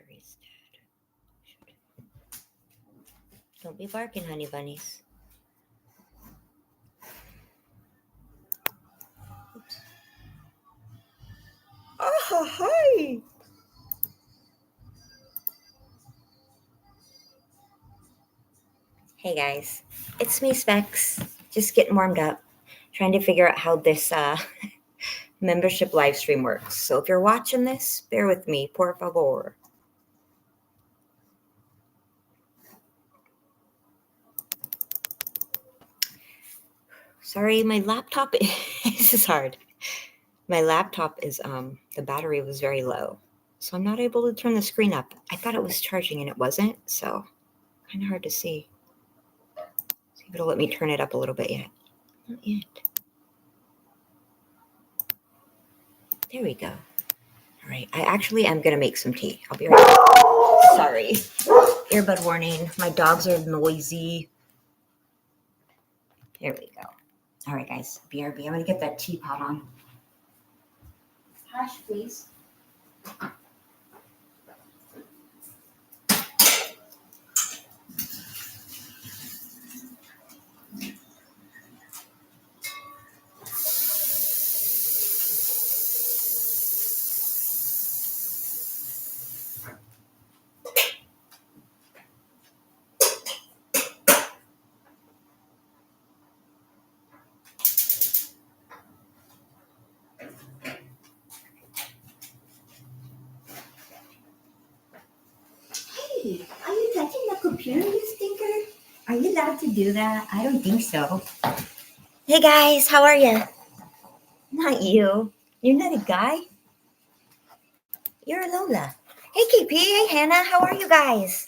battery's dead. Don't be barking, honey bunnies. Oops. Oh, hi! Hey guys, it's me, Specs. Just getting warmed up, trying to figure out how this membership live stream works. So if you're watching this, bear with me, por favor. Sorry, my laptop. This is hard. My laptop is the battery was very low, so I'm not able to turn the screen up. I thought it was charging and it wasn't, so kind of hard to see. See if it'll let me turn it up a little bit yet. Not yet. There we go. All right, I actually am gonna make some tea. I'll be right back. Sorry. Earbud warning. My dogs are noisy. There we go. All right, guys. BRB. I'm gonna get that teapot on. Hush, please. Hey, are you touching the computer, you stinker? Are you allowed to do that? I don't think so. Hey guys, how are you? Not you. You're not a guy. You're a Lola. Hey KP, hey Hannah, how are you guys?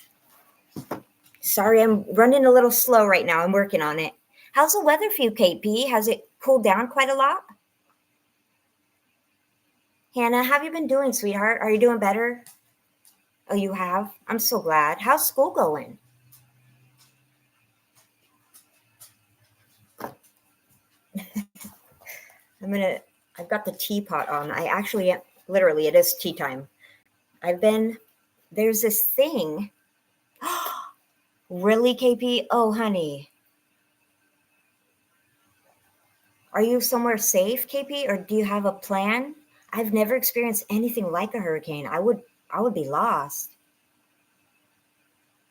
Sorry, I'm running a little slow right now. I'm working on it. How's the weather for you, KP? Has it cooled down quite a lot? Hannah, how have you been doing, sweetheart? Are you doing better? Oh, you have? I'm so glad. How's school going? I've got the teapot on. I actually, literally, it is tea time. There's this thing. Really, KP? Oh, honey. Are you somewhere safe, KP, or do you have a plan? I've never experienced anything like a hurricane. I would be lost.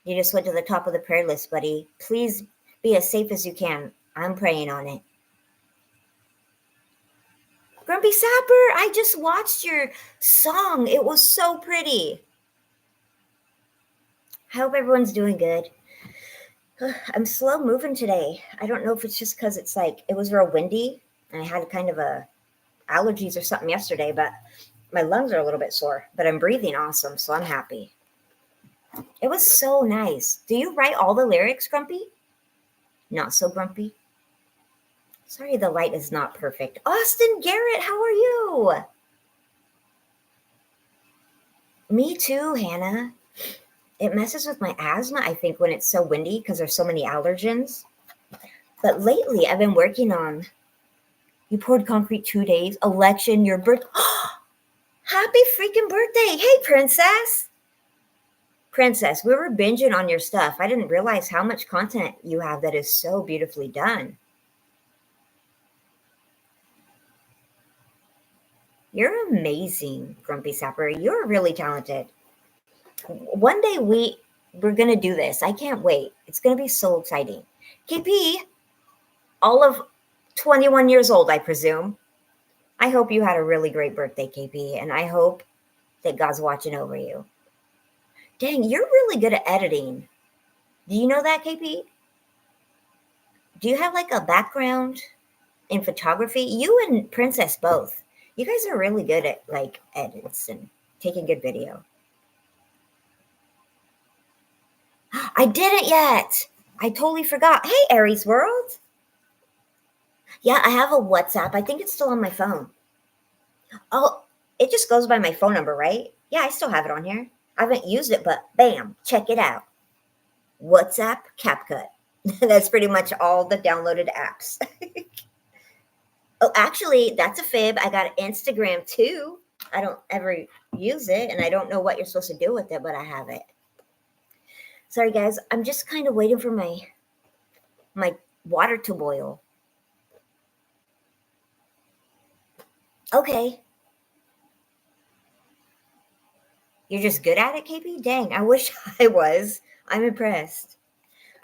You just went to the top of the prayer list, buddy. Please be as safe as you can. I'm praying on it. Grumpy Sapper, I just watched your song. It was so pretty. I hope everyone's doing good. I'm slow moving today. I don't know if it's just because it was real windy and I had kind of allergies or something yesterday, but my lungs are a little bit sore, but I'm breathing awesome, so I'm happy. It was so nice. Do you write all the lyrics, Grumpy? Not so grumpy. Sorry, the light is not perfect. Austin Garrett, how are you? Me too, Hannah. It messes with my asthma, I think, when it's so windy because there's so many allergens. But lately, I've been working on. You poured concrete 2 days. Election, your birth. Happy freaking birthday. Hey, Princess. Princess, we were binging on your stuff. I didn't realize how much content you have that is so beautifully done. You're amazing, Grumpy Sapper. You're really talented. One day we're going to do this. I can't wait. It's going to be so exciting. KP, all of 21 years old, I presume. I hope you had a really great birthday, KP, and I hope that God's watching over you. Dang, you're really good at editing. Do you know that, KP? Do you have a background in photography? You and Princess both. You guys are really good at edits and taking good video. I didn't yet. I totally forgot. Hey, Aries World. Yeah, I have a WhatsApp. I think it's still on my phone. Oh, it just goes by my phone number, right? Yeah, I still have it on here. I haven't used it, but bam, check it out. WhatsApp, CapCut. That's pretty much all the downloaded apps. Oh, actually, that's a fib. I got Instagram too. I don't ever use it, and I don't know what you're supposed to do with it, but I have it. Sorry, guys. I'm just kind of waiting for my water to boil. Okay. You're just good at it, KP? Dang, I wish I was. I'm impressed.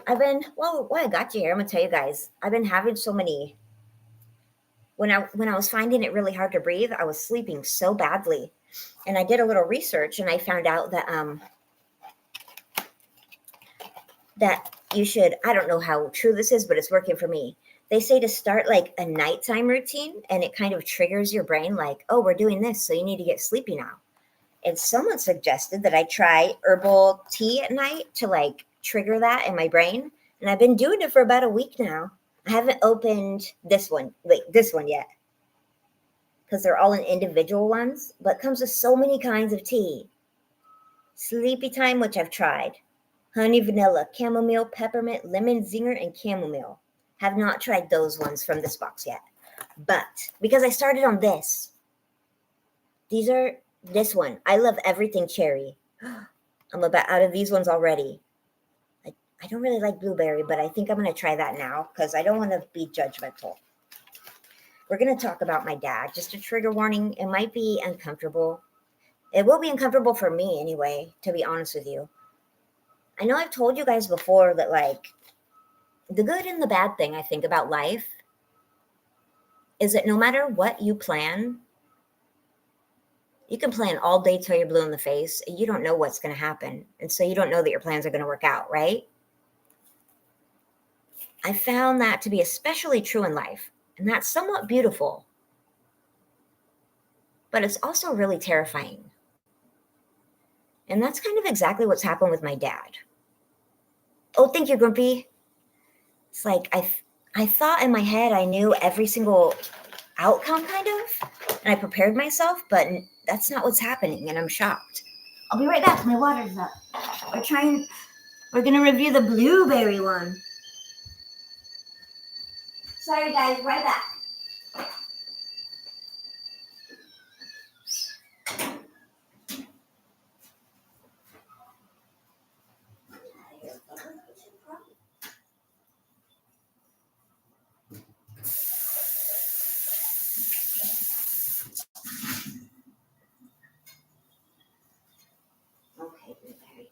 While I got you here, I'm gonna tell you guys, I've been having so many. When I was finding it really hard to breathe, I was sleeping so badly, and I did a little research, and I found out that you should. I don't know how true this is, but it's working for me. They say to start like a nighttime routine, and it kind of triggers your brain, like, oh, we're doing this, so you need to get sleepy now. And someone suggested that I try herbal tea at night to like trigger that in my brain. And I've been doing it for about a week now. I haven't opened this one yet, because they're all in individual ones, but it comes with so many kinds of tea. Sleepy Time, which I've tried. Honey, vanilla, chamomile, peppermint, lemon, zinger, and chamomile. Have not tried those ones from this box yet. But because I started on this, this one. I love everything cherry. I'm about out of these ones already. I don't really like blueberry, but I think I'm going to try that now because I don't want to be judgmental. We're going to talk about my dad. Just a trigger warning. It might be uncomfortable. It will be uncomfortable for me anyway, to be honest with you. I know I've told you guys before that, like, the good and the bad thing I think about life is that no matter what you plan, you can plan all day till you're blue in the face, and you don't know what's going to happen. And so you don't know that your plans are going to work out, right? I found that to be especially true in life, and that's somewhat beautiful. But it's also really terrifying. And that's kind of exactly what's happened with my dad. Oh, thank you, Grumpy. It's like I thought in my head I knew every single outcome, kind of, and I prepared myself, but that's not what's happening, and I'm shocked. I'll be right back. My water's up. We're going to review the blueberry one. Sorry, guys. Right back. Okay, blueberry.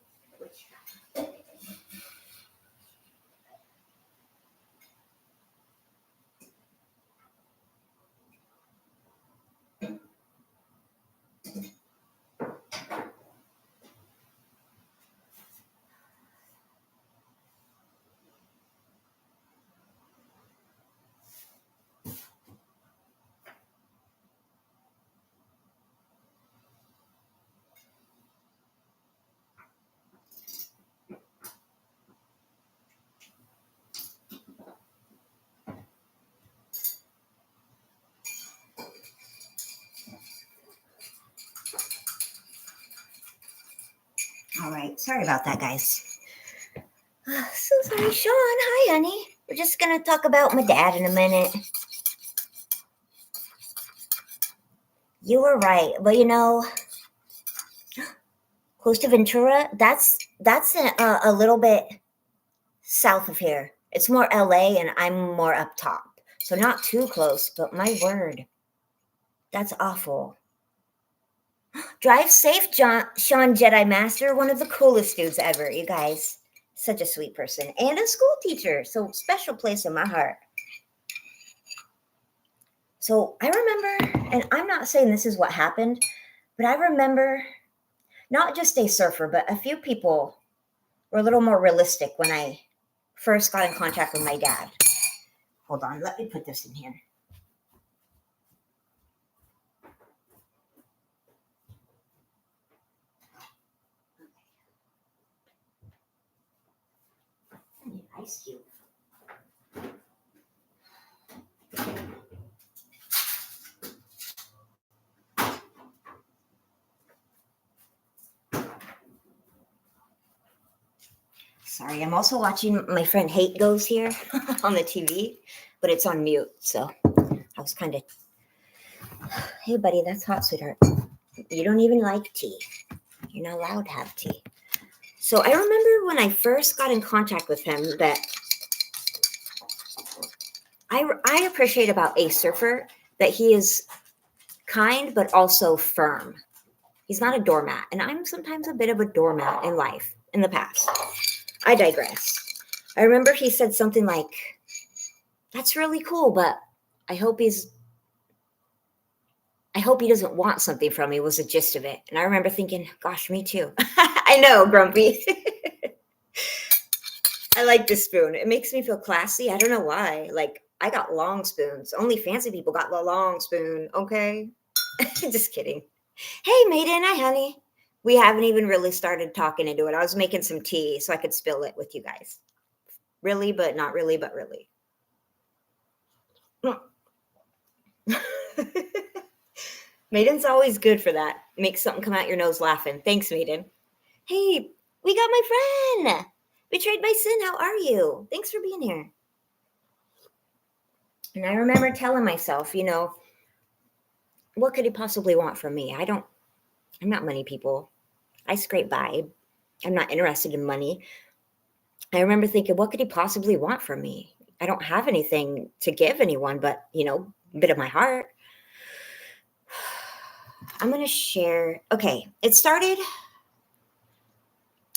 All right. Sorry about that, guys. So sorry, Sean. Hi, honey. We're just going to talk about my dad in a minute. You were right. But, close to Ventura, that's a little bit south of here. It's more LA, and I'm more up top. So not too close, but my word. That's awful. Drive safe, Sean Jedi Master. One of the coolest dudes ever, you guys. Such a sweet person. And a school teacher. So special place in my heart. So I remember, and I'm not saying this is what happened, but I remember not just a surfer, but a few people were a little more realistic when I first got in contact with my dad. Hold on, let me put this in here. I need an ice cube. Sorry, I'm also watching my friend Hate Goes here on the TV, but it's on mute, so I was kind of... Hey, buddy, that's hot, sweetheart. You don't even like tea. You're not allowed to have tea. So I remember when I first got in contact with him that I appreciate about a surfer that he is kind but also firm. He's not a doormat, and I'm sometimes a bit of a doormat in life in the past. I digress. I remember he said something like, "That's really cool, but I hope he's I hope he doesn't want something from me," was the gist of it. And I remember thinking, gosh, me too. I know, Grumpy. I like this spoon. It makes me feel classy. I don't know why. Like, I got long spoons. Only fancy people got the long spoon, okay? Just kidding. Hey, Maiden. Hi, honey. We haven't even really started talking into it. I was making some tea so I could spill it with you guys. Really, but not really, but really. Maiden's always good for that. Makes something come out your nose laughing. Thanks, Maiden. Hey, we got my friend. Betrayed by Sin, how are you? Thanks for being here. And I remember telling myself, what could he possibly want from me? I'm not money people. I scrape by. I'm not interested in money. I remember thinking, what could he possibly want from me? I don't have anything to give anyone but, a bit of my heart. I'm going to share. Okay, it started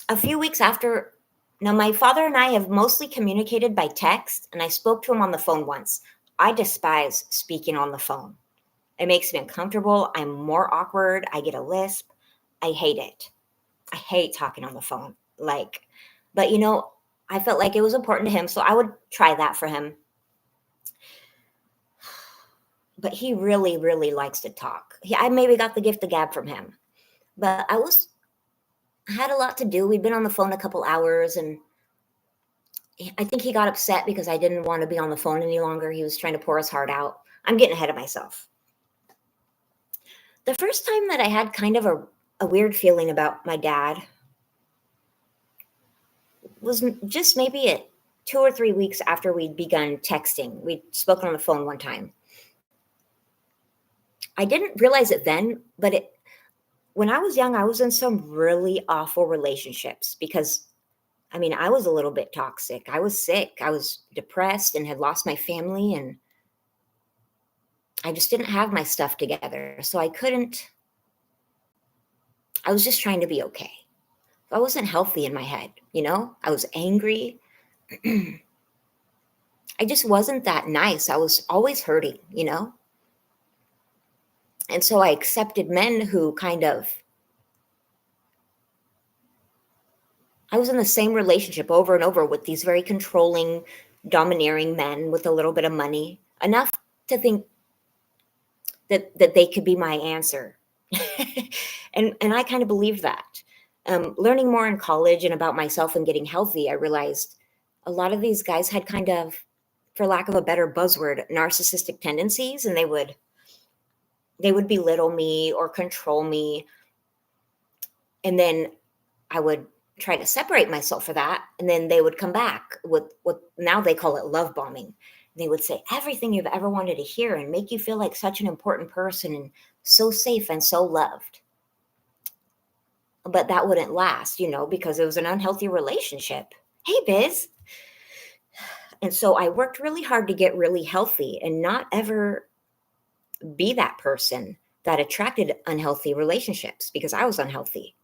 a few weeks after. Now, my father and I have mostly communicated by text, and I spoke to him on the phone once. I despise speaking on the phone. It makes me uncomfortable. I'm more awkward. I get a lisp. I hate it. I hate talking on the phone. But I felt like it was important to him, so I would try that for him. But he really, really likes to talk. I maybe got the gift of gab from him. But I had a lot to do. We'd been on the phone a couple hours, and I think he got upset because I didn't want to be on the phone any longer. He was trying to pour his heart out. I'm getting ahead of myself. The first time that I had kind of a weird feeling about my dad was just maybe 2 or 3 weeks after we'd begun texting. We'd spoken on the phone one time. I didn't realize it then, but when I was young, I was in some really awful relationships because, I was a little bit toxic. I was sick. I was depressed and had lost my family, and I just didn't have my stuff together. So I was just trying to be okay. I wasn't healthy in my head, I was angry. I just wasn't that nice. I was always hurting, And so I accepted men who I was in the same relationship over and over with these very controlling, domineering men with a little bit of money, enough to think that they could be my answer. and I kind of believed that. Learning more in college and about myself and getting healthy, I realized a lot of these guys had kind of, for lack of a better buzzword, narcissistic tendencies, and they would belittle me or control me. And then I would try to separate myself for that. And then they would come back with what now they call it love bombing. They would say everything you've ever wanted to hear and make you feel like such an important person and so safe and so loved. But that wouldn't last, because it was an unhealthy relationship. Hey, Biz. And so I worked really hard to get really healthy and not ever be that person that attracted unhealthy relationships because I was unhealthy.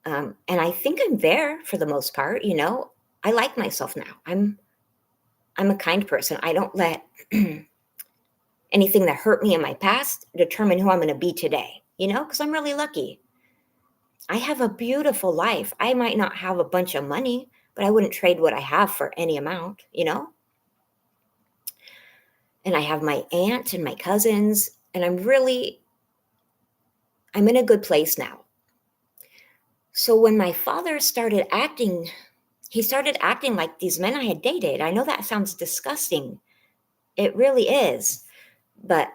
And I think I'm there for the most part. I like myself now. I'm a kind person. I don't let anything that hurt me in my past determine who I'm going to be today, because I'm really lucky. I have a beautiful life. I might not have a bunch of money, but I wouldn't trade what I have for any amount, And I have my aunt and my cousins, and I'm in a good place now. So when my father started acting like these men I had dated. I know that sounds disgusting. It really is. But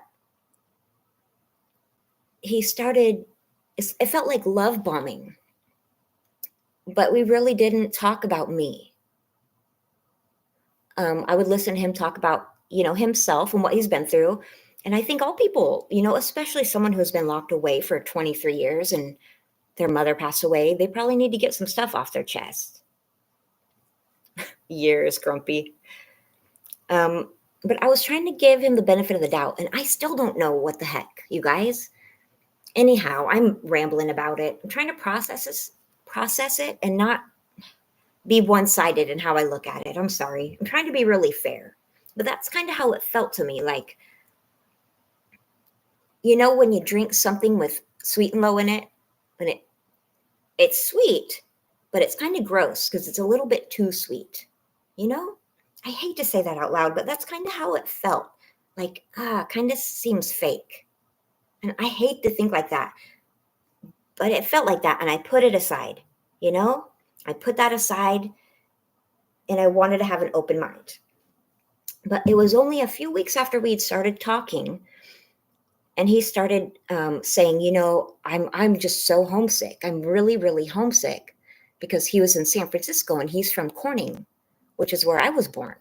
it felt like love bombing. But we really didn't talk about me. I would listen to him talk about, himself and what he's been through. And I think all people, especially someone who's been locked away for 23 years and their mother passed away, they probably need to get some stuff off their chest. Years, Grumpy. But I was trying to give him the benefit of the doubt, and I still don't know what the heck, you guys. Anyhow, I'm rambling about it. I'm trying to process it and not be one-sided in how I look at it. I'm sorry. I'm trying to be really fair. But that's kind of how it felt to me. Like, when you drink something with sweet and low in it, and it's sweet, but it's kind of gross because it's a little bit too sweet. I hate to say that out loud, but that's kind of how it felt. Like, kind of seems fake. And I hate to think like that, but it felt like that. And I put it aside, I put that aside and I wanted to have an open mind. But it was only a few weeks after we'd started talking and he started saying, I'm just so homesick. I'm really, really homesick because he was in San Francisco and he's from Corning, which is where I was born.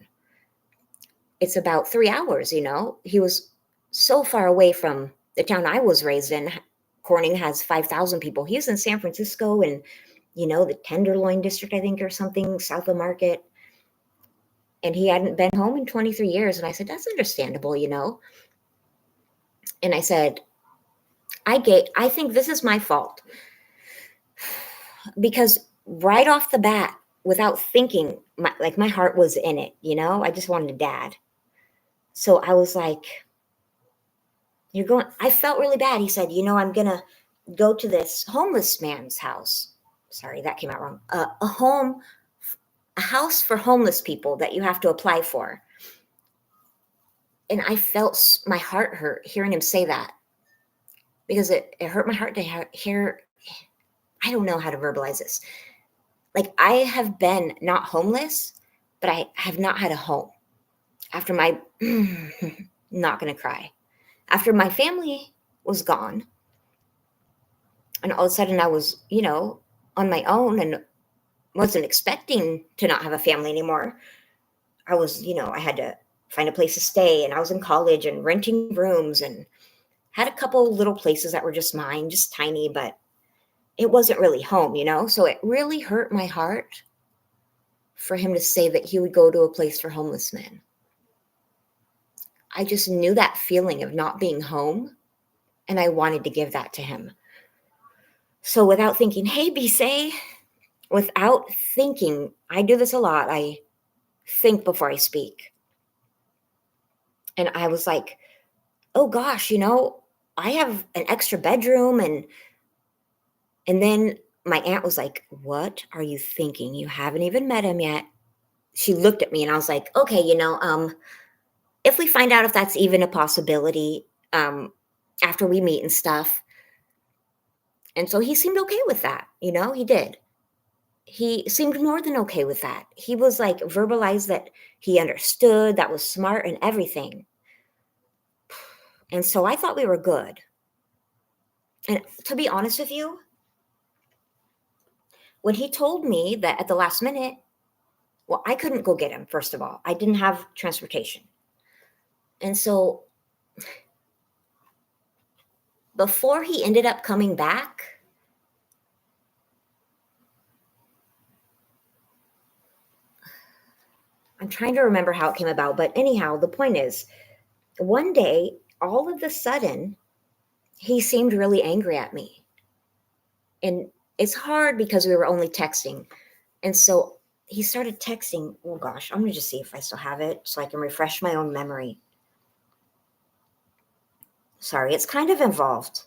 It's about 3 hours, He was so far away from the town I was raised in. Corning has 5,000 people. He's in San Francisco and, the Tenderloin district, I think, or something, south of Market. And he hadn't been home in 23 years. And I said, that's understandable, And I said, I think this is my fault. Because right off the bat, without thinking, my heart was in it, I just wanted a dad. So I was like, I felt really bad. He said, I'm going to go to this homeless man's house. Sorry, that came out wrong. A house for homeless people that you have to apply for. And I felt my heart hurt hearing him say that because it hurt my heart to hear. I don't know how to verbalize this. Like, I have been not homeless, but I have not had a home after my, not going to cry. After my family was gone, and all of a sudden I was, on my own and wasn't expecting to not have a family anymore. I was, I had to find a place to stay, and I was in college and renting rooms and had a couple little places that were just mine, just tiny, but it wasn't really home, So it really hurt my heart for him to say that he would go to a place for homeless men. I just knew that feeling of not being home, and I wanted to give that to him. So without thinking, hey, Bisay, without thinking, I do this a lot. I think before I speak. And I was like, oh gosh, I have an extra bedroom. And then my aunt was like, what are you thinking? You haven't even met him yet. She looked at me and I was like, okay, if we find out if that's even a possibility, after we meet and stuff. And so he seemed okay with that. He did. He seemed more than okay with that. He was like verbalized that he understood, that was smart and everything. And so I thought we were good. And to be honest with you, when he told me that at the last minute, well, I couldn't go get him, first of all. I didn't have transportation. And so before he ended up coming back, I'm trying to remember how it came about. But anyhow, the point is, one day, all of a sudden, he seemed really angry at me. And it's hard because we were only texting. And so he started texting. Oh gosh, I'm going to just see if I still have it so I can refresh my own memory. Sorry, it's kind of involved.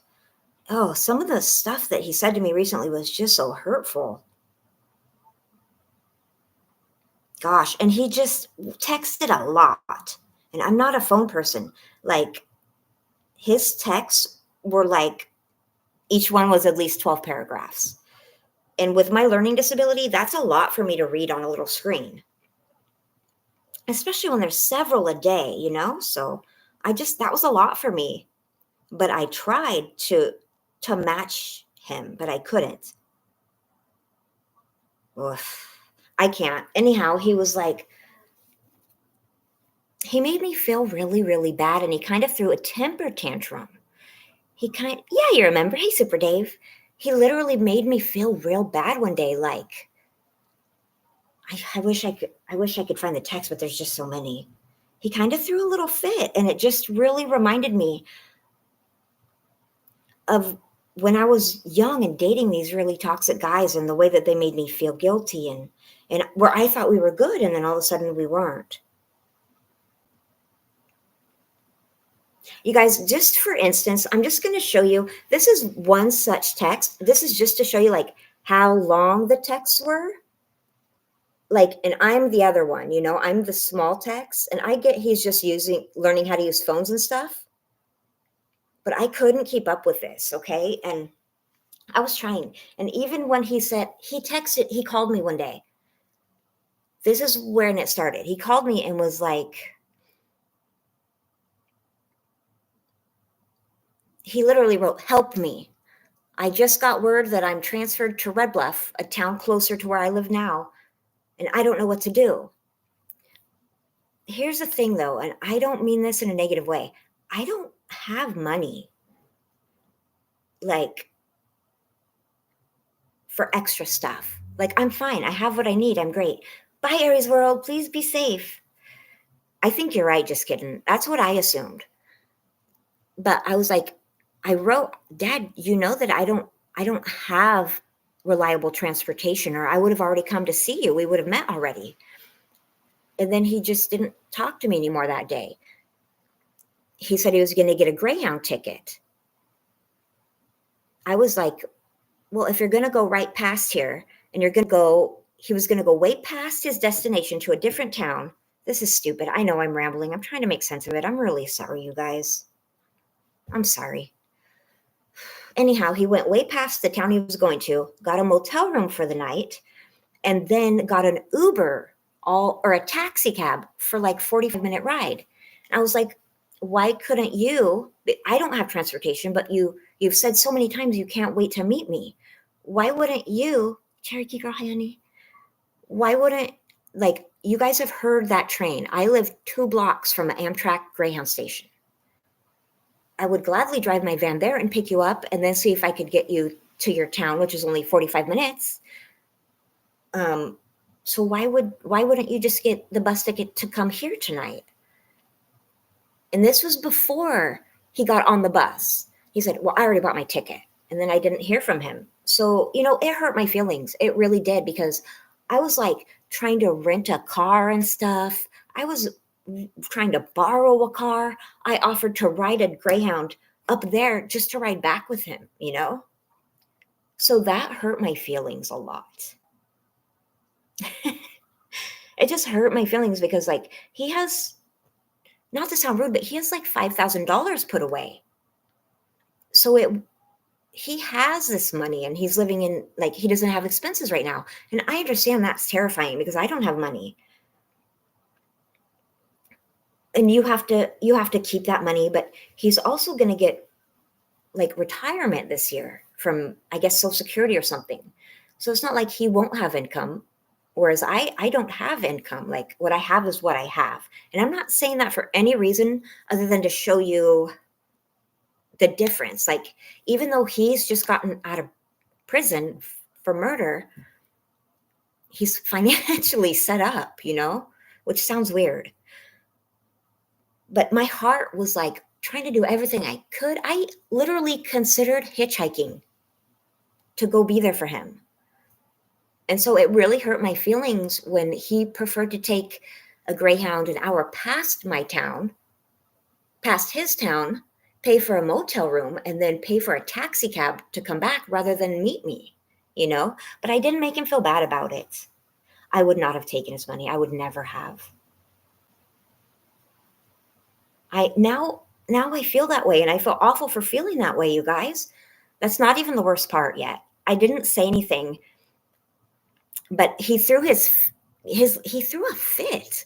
Oh, some of the stuff that he said to me recently was just so hurtful. Gosh, and he just texted a lot. And I'm not a phone person. Like, his texts were like, each one was at least 12 paragraphs. And with my learning disability, that's a lot for me to read on a little screen. Especially when there's several a day, So that was a lot for me. But I tried to match him, but I couldn't. Oof, I can't. Anyhow, he was like, He made me feel really, really bad, and he kind of threw a temper tantrum. Yeah, you remember. Hey, Super Dave. He literally made me feel real bad one day. Like, I wish I could find the text, but there's just so many. He kind of threw a little fit, and it just really reminded me of when I was young and dating these really toxic guys and the way that they made me feel guilty and where I thought we were good and then all of a sudden we weren't. You guys, just for instance, I'm just going to show you, this is one such text. This is just to show you like how long the texts were. Like, and I'm the other one, you know, I'm the small text, and I get he's just learning how to use phones and stuff, but I couldn't keep up with this. Okay. And I was trying. And even when he called me one day. This is when it started. He called me and was like, he literally wrote, "Help me. I just got word that I'm transferred to Red Bluff, a town closer to where I live now, and I don't know what to do." Here's the thing though, and I don't mean this in a negative way. I don't have money like for extra stuff. Like, I'm fine. I have what I need. I'm great. Bye, Aries World. Please be safe. I think you're right. Just kidding. That's what I assumed. But I was like, I wrote, "Dad, you know that I don't have reliable transportation, or I would have already come to see you. We would have met already." And then he just didn't talk to me anymore that day. He said he was going to get a Greyhound ticket. I was like, well, if you're going to go right past here and he was going to go way past his destination to a different town. This is stupid. I know I'm rambling. I'm trying to make sense of it. I'm really sorry, you guys. I'm sorry. Anyhow, he went way past the town he was going to, got a motel room for the night, and then got an Uber or a taxi cab for like 45-minute ride. And I was like, why couldn't you? I don't have transportation, but you've said so many times you can't wait to meet me. Why wouldn't you, Cherokee girl, hi honey? Why wouldn't, like, you guys have heard that train? I live 2 blocks from an Amtrak Greyhound station. I would gladly drive my van there and pick you up and then see if I could get you to your town, which is only 45 minutes. So why wouldn't you just get the bus ticket to come here tonight? And this was before he got on the bus. He said, "Well, I already bought my ticket." And then I didn't hear from him. So, it hurt my feelings. It really did, because I was like trying to rent a car and stuff. I was trying to borrow a car. I offered to ride a Greyhound up there just to ride back with him. So that hurt my feelings a lot. It just hurt my feelings because, like, he has, not to sound rude, but he has like $5,000 put away. So he has this money and he's living in, like, he doesn't have expenses right now. And I understand that's terrifying because I don't have money. And you have to keep that money, but he's also going to get like retirement this year from, I guess, Social Security or something. So it's not like he won't have income. Whereas I don't have income. Like, what I have is what I have. And I'm not saying that for any reason other than to show you the difference. Like, even though he's just gotten out of prison for murder, he's financially set up, which sounds weird. But my heart was like trying to do everything I could. I literally considered hitchhiking to go be there for him. And so it really hurt my feelings when he preferred to take a Greyhound an hour past my town, past his town, pay for a motel room, and then pay for a taxi cab to come back rather than meet me. But I didn't make him feel bad about it. I would not have taken his money. I would never have. Now I feel that way, and I feel awful for feeling that way, you guys. That's not even the worst part yet. I didn't say anything, but he threw he threw a fit,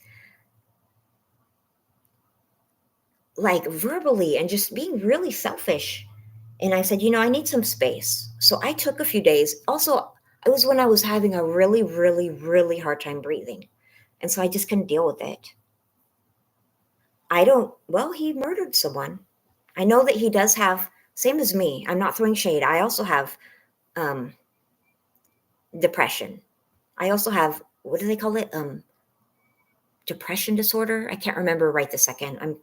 like verbally and just being really selfish. And I said, I need some space. So I took a few days. Also, it was when I was having a really, really, really hard time breathing. And so I just couldn't deal with it. he murdered someone. I know that he does have, same as me. I'm not throwing shade. I also have um, depression. I also have, what do they call it? Depression disorder. I can't remember right this second. I'm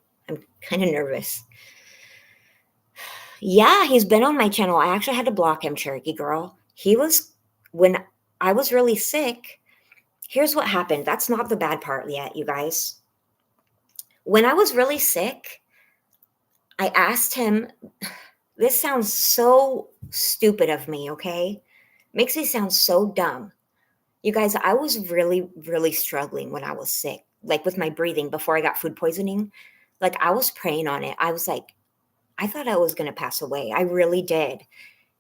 kind of nervous. Yeah, he's been on my channel. I actually had to block him, Cherokee Girl. He was, when I was really sick, here's what happened. That's not the bad part yet, you guys. When I was really sick, I asked him, this sounds so stupid of me, okay? Makes me sound so dumb. You guys, I was really, really struggling when I was sick, like with my breathing before I got food poisoning. Like I was praying on it. I was like, I thought I was going to pass away. I really did.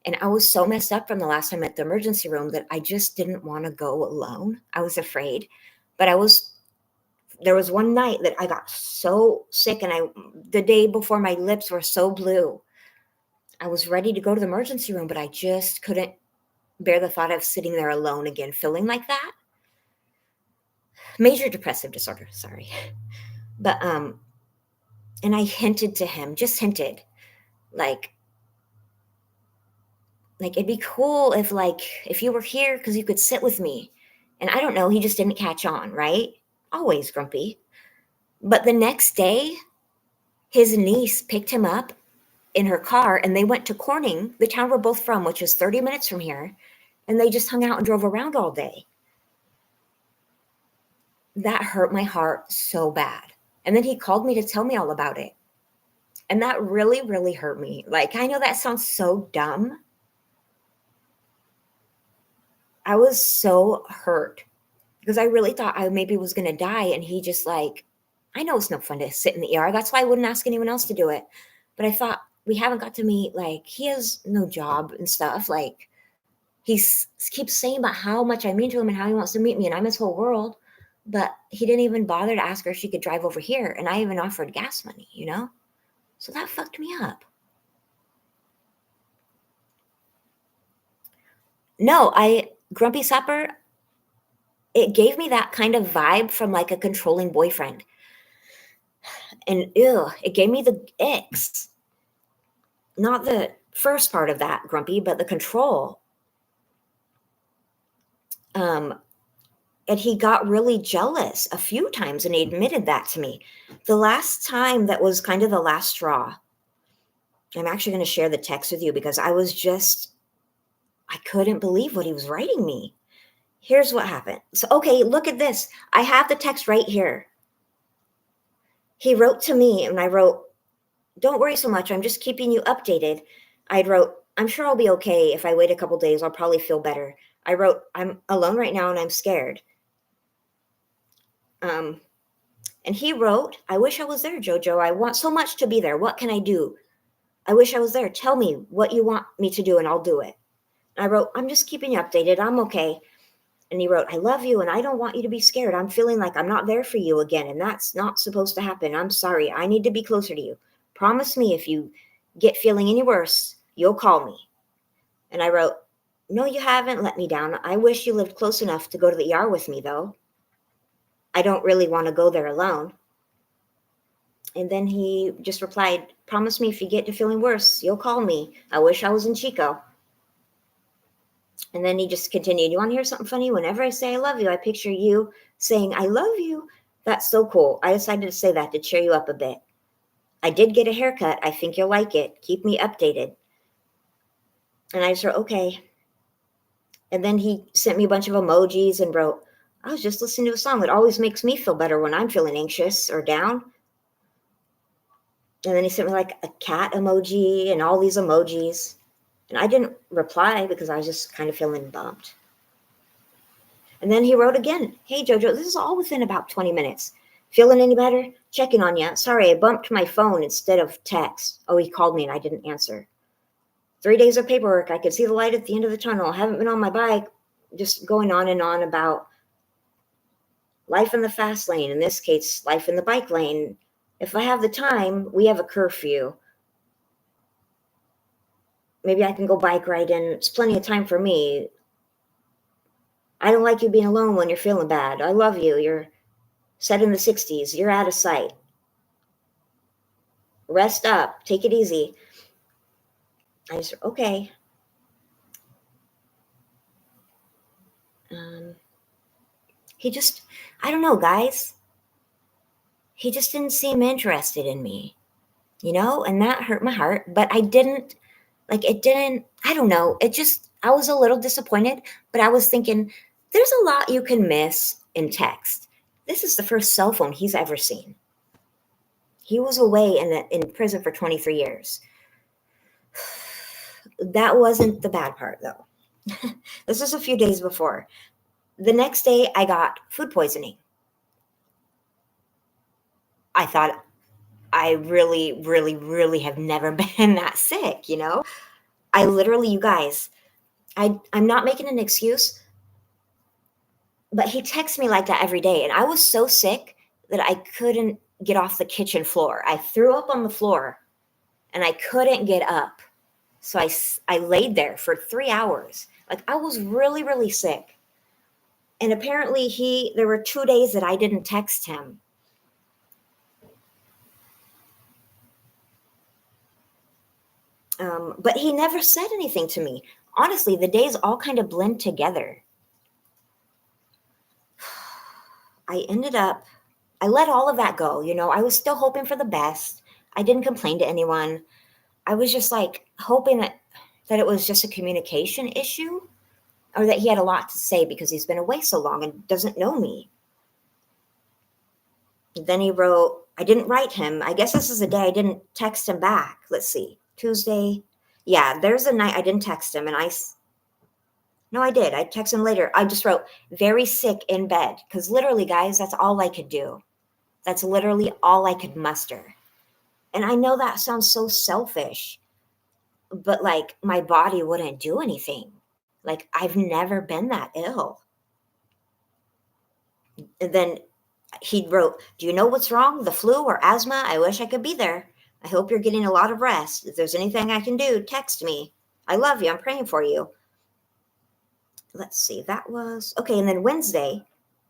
And I was so messed up from the last time at the emergency room that I just didn't want to go alone. I was afraid. But there was one night that I got so sick and the day before my lips were so blue. I was ready to go to the emergency room, but I just couldn't bear the thought of sitting there alone again, feeling like that. Major depressive disorder, sorry. But and I hinted to him, just hinted, like it'd be cool if you were here because you could sit with me. And I don't know, he just didn't catch on, right? Always grumpy. But the next day, his niece picked him up in her car and they went to Corning, the town we're both from, which is 30 minutes from here, and they just hung out and drove around all day. That hurt my heart so bad. And then he called me to tell me all about it. And that really, really hurt me. Like, I know that sounds so dumb. I was so hurt because I really thought I maybe was going to die. And he just I know it's no fun to sit in the ER. That's why I wouldn't ask anyone else to do it. But I thought we haven't got to meet, he has no job and stuff. He keeps saying about how much I mean to him and how he wants to meet me. And I'm his whole world. But he didn't even bother to ask her if she could drive over here. And I even offered gas money, So that fucked me up. No, Grumpy Sapper, it gave me that kind of vibe from a controlling boyfriend. And it gave me the icks. Not the first part of that, Grumpy, but the control. And he got really jealous a few times and he admitted that to me. The last time that was kind of the last straw. I'm actually going to share the text with you because I couldn't believe what he was writing me. Here's what happened. So, okay, look at this. I have the text right here. He wrote to me and I wrote, don't worry so much. I'm just keeping you updated. I wrote, I'm sure I'll be okay. If I wait a couple days, I'll probably feel better. I wrote, I'm alone right now and I'm scared. And he wrote, I wish I was there, Jojo. I want so much to be there. What can I do? I wish I was there. Tell me what you want me to do and I'll do it. And I wrote, I'm just keeping you updated. I'm okay. And he wrote, I love you and I don't want you to be scared. I'm feeling like I'm not there for you again. And that's not supposed to happen. I'm sorry. I need to be closer to you. Promise me if you get feeling any worse, you'll call me. And I wrote, no, you haven't let me down. I wish you lived close enough to go to the ER with me, though. I don't really want to go there alone. And then he just replied, promise me if you get to feeling worse, you'll call me. I wish I was in Chico. And then he just continued, you want to hear something funny? Whenever I say I love you, I picture you saying, I love you. That's so cool. I decided to say that to cheer you up a bit. I did get a haircut. I think you'll like it. Keep me updated. And I just wrote, okay. And then he sent me a bunch of emojis and wrote, I was just listening to a song that always makes me feel better when I'm feeling anxious or down. And then he sent me a cat emoji and all these emojis. And I didn't reply because I was just kind of feeling bummed. And then he wrote again, hey, Jojo, this is all within about 20 minutes. Feeling any better? Checking on you. Sorry, I bumped my phone instead of text. Oh, he called me and I didn't answer. 3 days of paperwork. I could see the light at the end of the tunnel. I haven't been on my bike. Just going on and on about life in the fast lane. In this case, life in the bike lane. If I have the time, we have a curfew. Maybe I can go bike riding. It's plenty of time for me. I don't like you being alone when you're feeling bad. I love you. You're set in the 60s. You're out of sight. Rest up. Take it easy. I just, okay. Um, he just, I don't know, guys. He just didn't seem interested in me, and that hurt my heart. But I don't know. I was a little disappointed, but I was thinking, there's a lot you can miss in text. This is the first cell phone he's ever seen. He was away in prison for 23 years. That wasn't the bad part, though. This was a few days before. The next day, I got food poisoning. I thought, I really, really, really have never been that sick, I literally, you guys, I'm not making an excuse, but he texts me like that every day. And I was so sick that I couldn't get off the kitchen floor. I threw up on the floor and I couldn't get up. So I laid there for 3 hours. Like, I was really, really sick. And apparently there were 2 days that I didn't text him. But he never said anything to me. Honestly, the days all kind of blend together. I let all of that go. I was still hoping for the best. I didn't complain to anyone. I was just like hoping that it was just a communication issue, or that he had a lot to say because he's been away so long and doesn't know me. Then he wrote, I didn't write him. I guess this is the day I didn't text him back. Let's see. Tuesday. Yeah, there's a night I didn't text him, and no, I did. I texted him later. I just wrote, very sick in bed. Because literally, guys, that's all I could do. That's literally all I could muster. And I know that sounds so selfish, but like, my body wouldn't do anything. Like, I've never been that ill. And then he wrote, do you know what's wrong? The flu or asthma? I wish I could be there. I hope you're getting a lot of rest. If there's anything I can do, text me. I love you. I'm praying for you. Let's see. That was okay. And then Wednesday,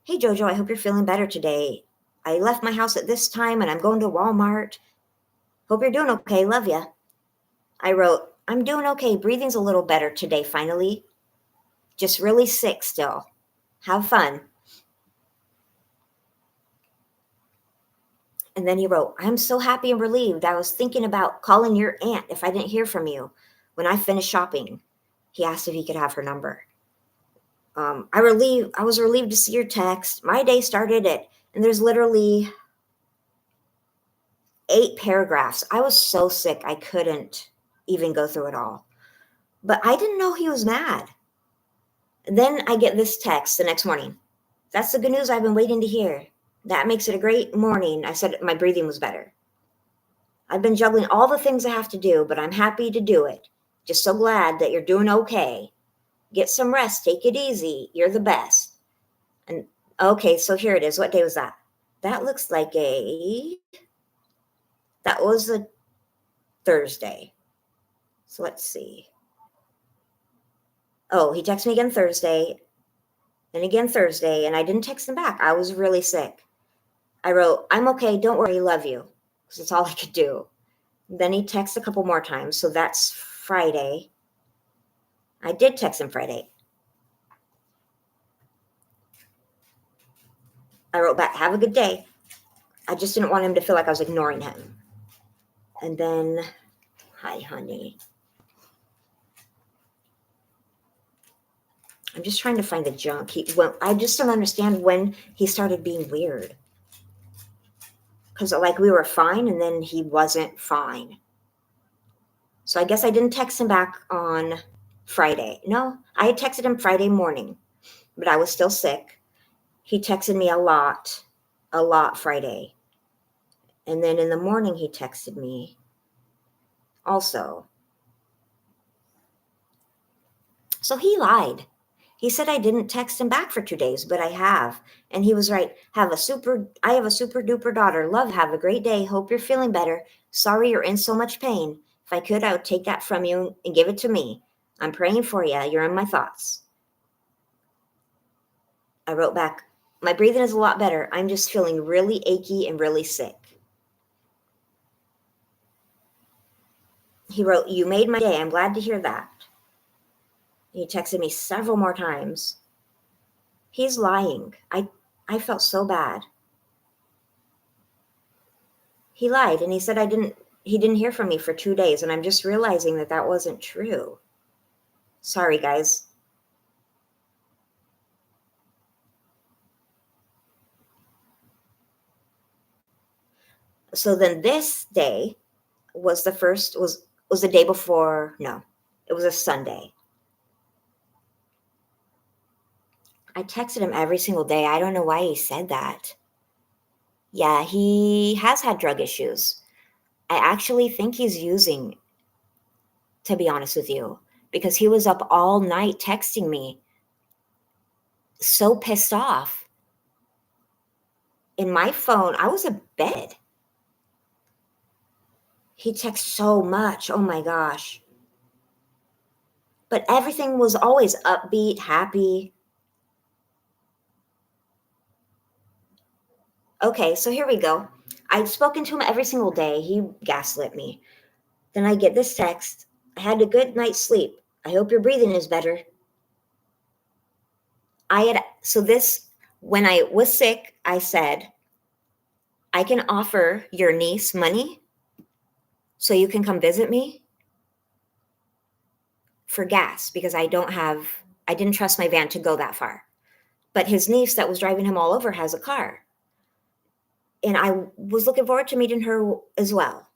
hey, Jojo, I hope you're feeling better today. I left my house at this time and I'm going to Walmart. Hope you're doing okay. Love ya. I wrote, I'm doing okay. Breathing's a little better today, finally. Just really sick still. Have fun. And then he wrote, I'm so happy and relieved. I was thinking about calling your aunt if I didn't hear from you. When I finished shopping, he asked if he could have her number. I was relieved to see your text. My day started and there's literally 8 paragraphs. I was so sick I couldn't even go through it all. But I didn't know he was mad. Then I get this text the next morning. That's the good news I've been waiting to hear. That makes it a great morning. I said my breathing was better. I've been juggling all the things I have to do, but I'm happy to do it. Just so glad that you're doing okay. Get some rest. Take it easy. You're the best. And okay, so here it is. What day was that? That looks like that was a Thursday. So let's see. Oh, he texted me again Thursday, and again Thursday, and I didn't text him back. I was really sick. I wrote, I'm okay. Don't worry. Love you. Because that's all I could do. Then he texted a couple more times. So that's Friday. I did text him Friday. I wrote back, have a good day. I just didn't want him to feel like I was ignoring him. And then, hi, honey. I'm just trying to find the junk. I just don't understand when he started being weird. Because like we were fine and then he wasn't fine. So I guess I didn't text him back on Friday. No, I had texted him Friday morning, but I was still sick. He texted me a lot Friday. And then in the morning he texted me also. So he lied. He said I didn't text him back for 2 days, but I have. And he was right. I have a super duper daughter. Love, have a great day. Hope you're feeling better. Sorry you're in so much pain. If I could, I would take that from you and give it to me. I'm praying for you. You're in my thoughts. I wrote back, my breathing is a lot better. I'm just feeling really achy and really sick. He wrote, "You made my day. I'm glad to hear that." He texted me several more times. He's lying. I felt so bad. He lied and he said he didn't hear from me for 2 days, and I'm just realizing that that wasn't true. Sorry, guys. So then this day was the day before, no. It was a Sunday. I texted him every single day. I don't know why he said that. Yeah, he has had drug issues. I actually think he's using, to be honest with you, because he was up all night texting me, so pissed off. In my phone, I was abed. He texts so much. Oh my gosh. But everything was always upbeat, happy. Okay, so here we go. I'd spoken to him every single day. He gaslit me. Then I get this text. I had a good night's sleep. I hope your breathing is better. When I was sick, I said, I can offer your niece money so you can come visit me for gas because I didn't trust my van to go that far. But his niece that was driving him all over has a car. And I was looking forward to meeting her as well.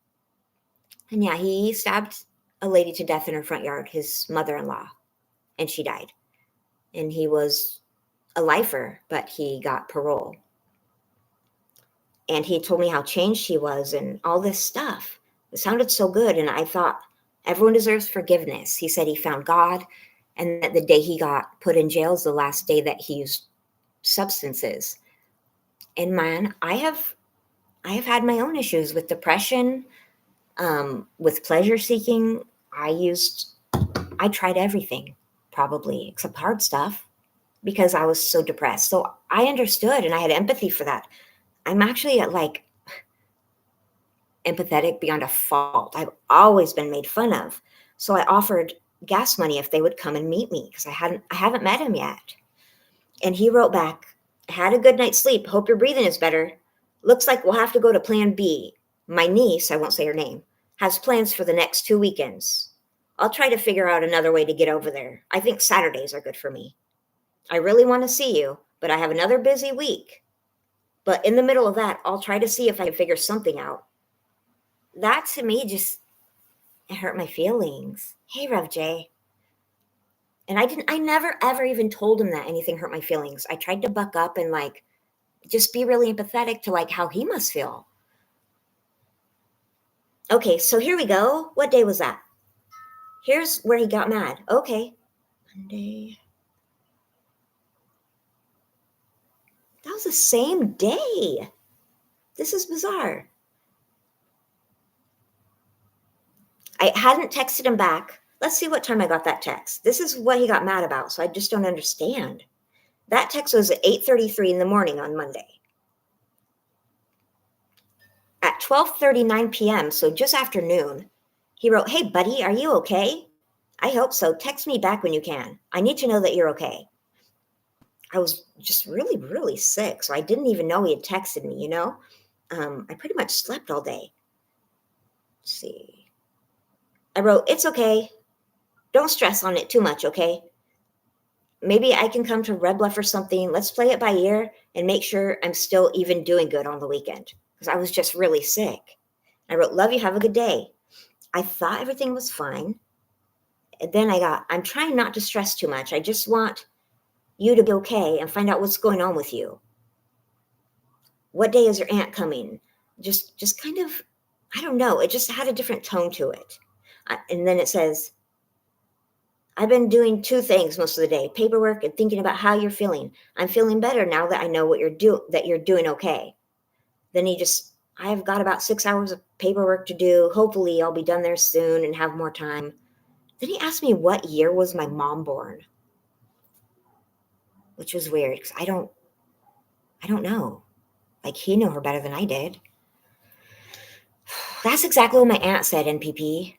And yeah, he stabbed a lady to death in her front yard, his mother in law, and she died. And he was a lifer, but he got parole. And he told me how changed he was and all this stuff. It sounded so good. And I thought, everyone deserves forgiveness. He said he found God, and that the day he got put in jail is the last day that he used substances. And man, I have had my own issues with depression, with pleasure seeking. I tried everything, probably, except hard stuff, because I was so depressed. So I understood and I had empathy for that. I'm actually empathetic beyond a fault. I've always been made fun of. So I offered gas money if they would come and meet me because I haven't met him yet. And he wrote back, "Had a good night's sleep. Hope your breathing is better. Looks like we'll have to go to plan B. My niece, I won't say her name, has plans for the next 2 weekends. I'll try to figure out another way to get over there. I think Saturdays are good for me. I really want to see you, but I have another busy week. But in the middle of that, I'll try to see if I can figure something out." That to me just, it hurt my feelings. Hey, Rev J. And I never ever even told him that anything hurt my feelings. I tried to buck up and just be really empathetic to how he must feel. Okay, so here we go. What day was that? Here's where he got mad. Okay. Monday. That was the same day. This is bizarre. I hadn't texted him back. Let's see what time I got that text. This is what he got mad about, so I just don't understand. That text was at 8:33 in the morning on Monday. At 12:39 p.m., so just after noon, he wrote, "Hey, buddy, are you okay? I hope so. Text me back when you can. I need to know that you're okay." I was just really, really sick, so I didn't even know he had texted me, I pretty much slept all day. Let's see. I wrote, "It's okay. Don't stress on it too much, okay? Maybe I can come to Red Bluff or something. Let's play it by ear and make sure I'm still even doing good on the weekend." Because I was just really sick. I wrote, "Love you. Have a good day." I thought everything was fine. And then I'm trying not to stress too much. I just want you to be okay and find out what's going on with you. What day is your aunt coming? Just kind of, I don't know. It just had a different tone to it. And then it says, "I've been doing two things most of the day, paperwork and thinking about how you're feeling. I'm feeling better now that I know that you're doing okay." Then I've got about 6 hours of paperwork to do. Hopefully I'll be done there soon and have more time. Then he asked me what year was my mom born, which was weird because I don't know. He knew her better than I did. That's exactly what my aunt said, NPP.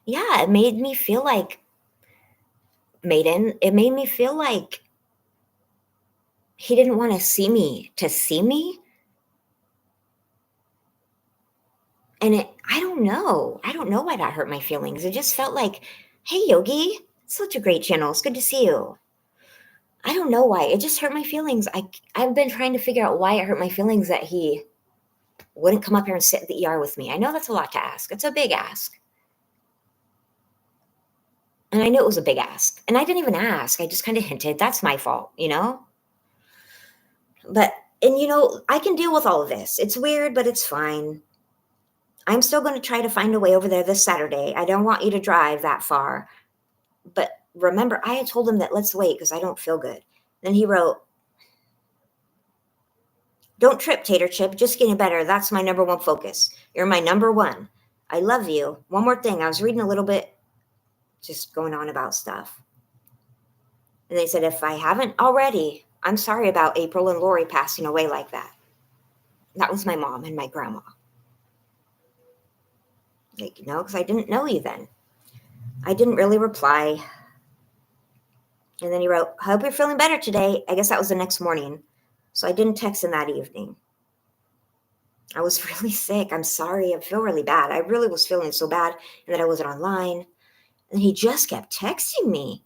Yeah, it made me feel like Maiden, it made me feel like he didn't wanna see me, and I don't know why that hurt my feelings. It just felt like, "Hey, Yogi, such a great channel. It's good to see you." I don't know why, it just hurt my feelings. I've been trying to figure out why it hurt my feelings that he wouldn't come up here and sit at the ER with me. I know that's a lot to ask. It's a big ask. And I knew it was a big ask. And I didn't even ask. I just kind of hinted. That's my fault, you know? But, and I can deal with all of this. It's weird, but it's fine. I'm still going to try to find a way over there this Saturday. I don't want you to drive that far. But remember, I had told him that let's wait because I don't feel good. Then he wrote, "Don't trip, Tater Chip. Just getting better. That's my number one focus. You're my number one. I love you. One more thing. I was reading a little bit, just going on about stuff. And they said, if I haven't already, I'm sorry about April and Lori passing away like that. That was my mom and my grandma. Like, because I didn't know you then. I didn't really reply. And then he wrote, I hope you're feeling better today. I guess that was the next morning. So I didn't text him that evening. I was really sick. I'm sorry. I feel really bad. I really was feeling so bad and that I wasn't online. And he just kept texting me,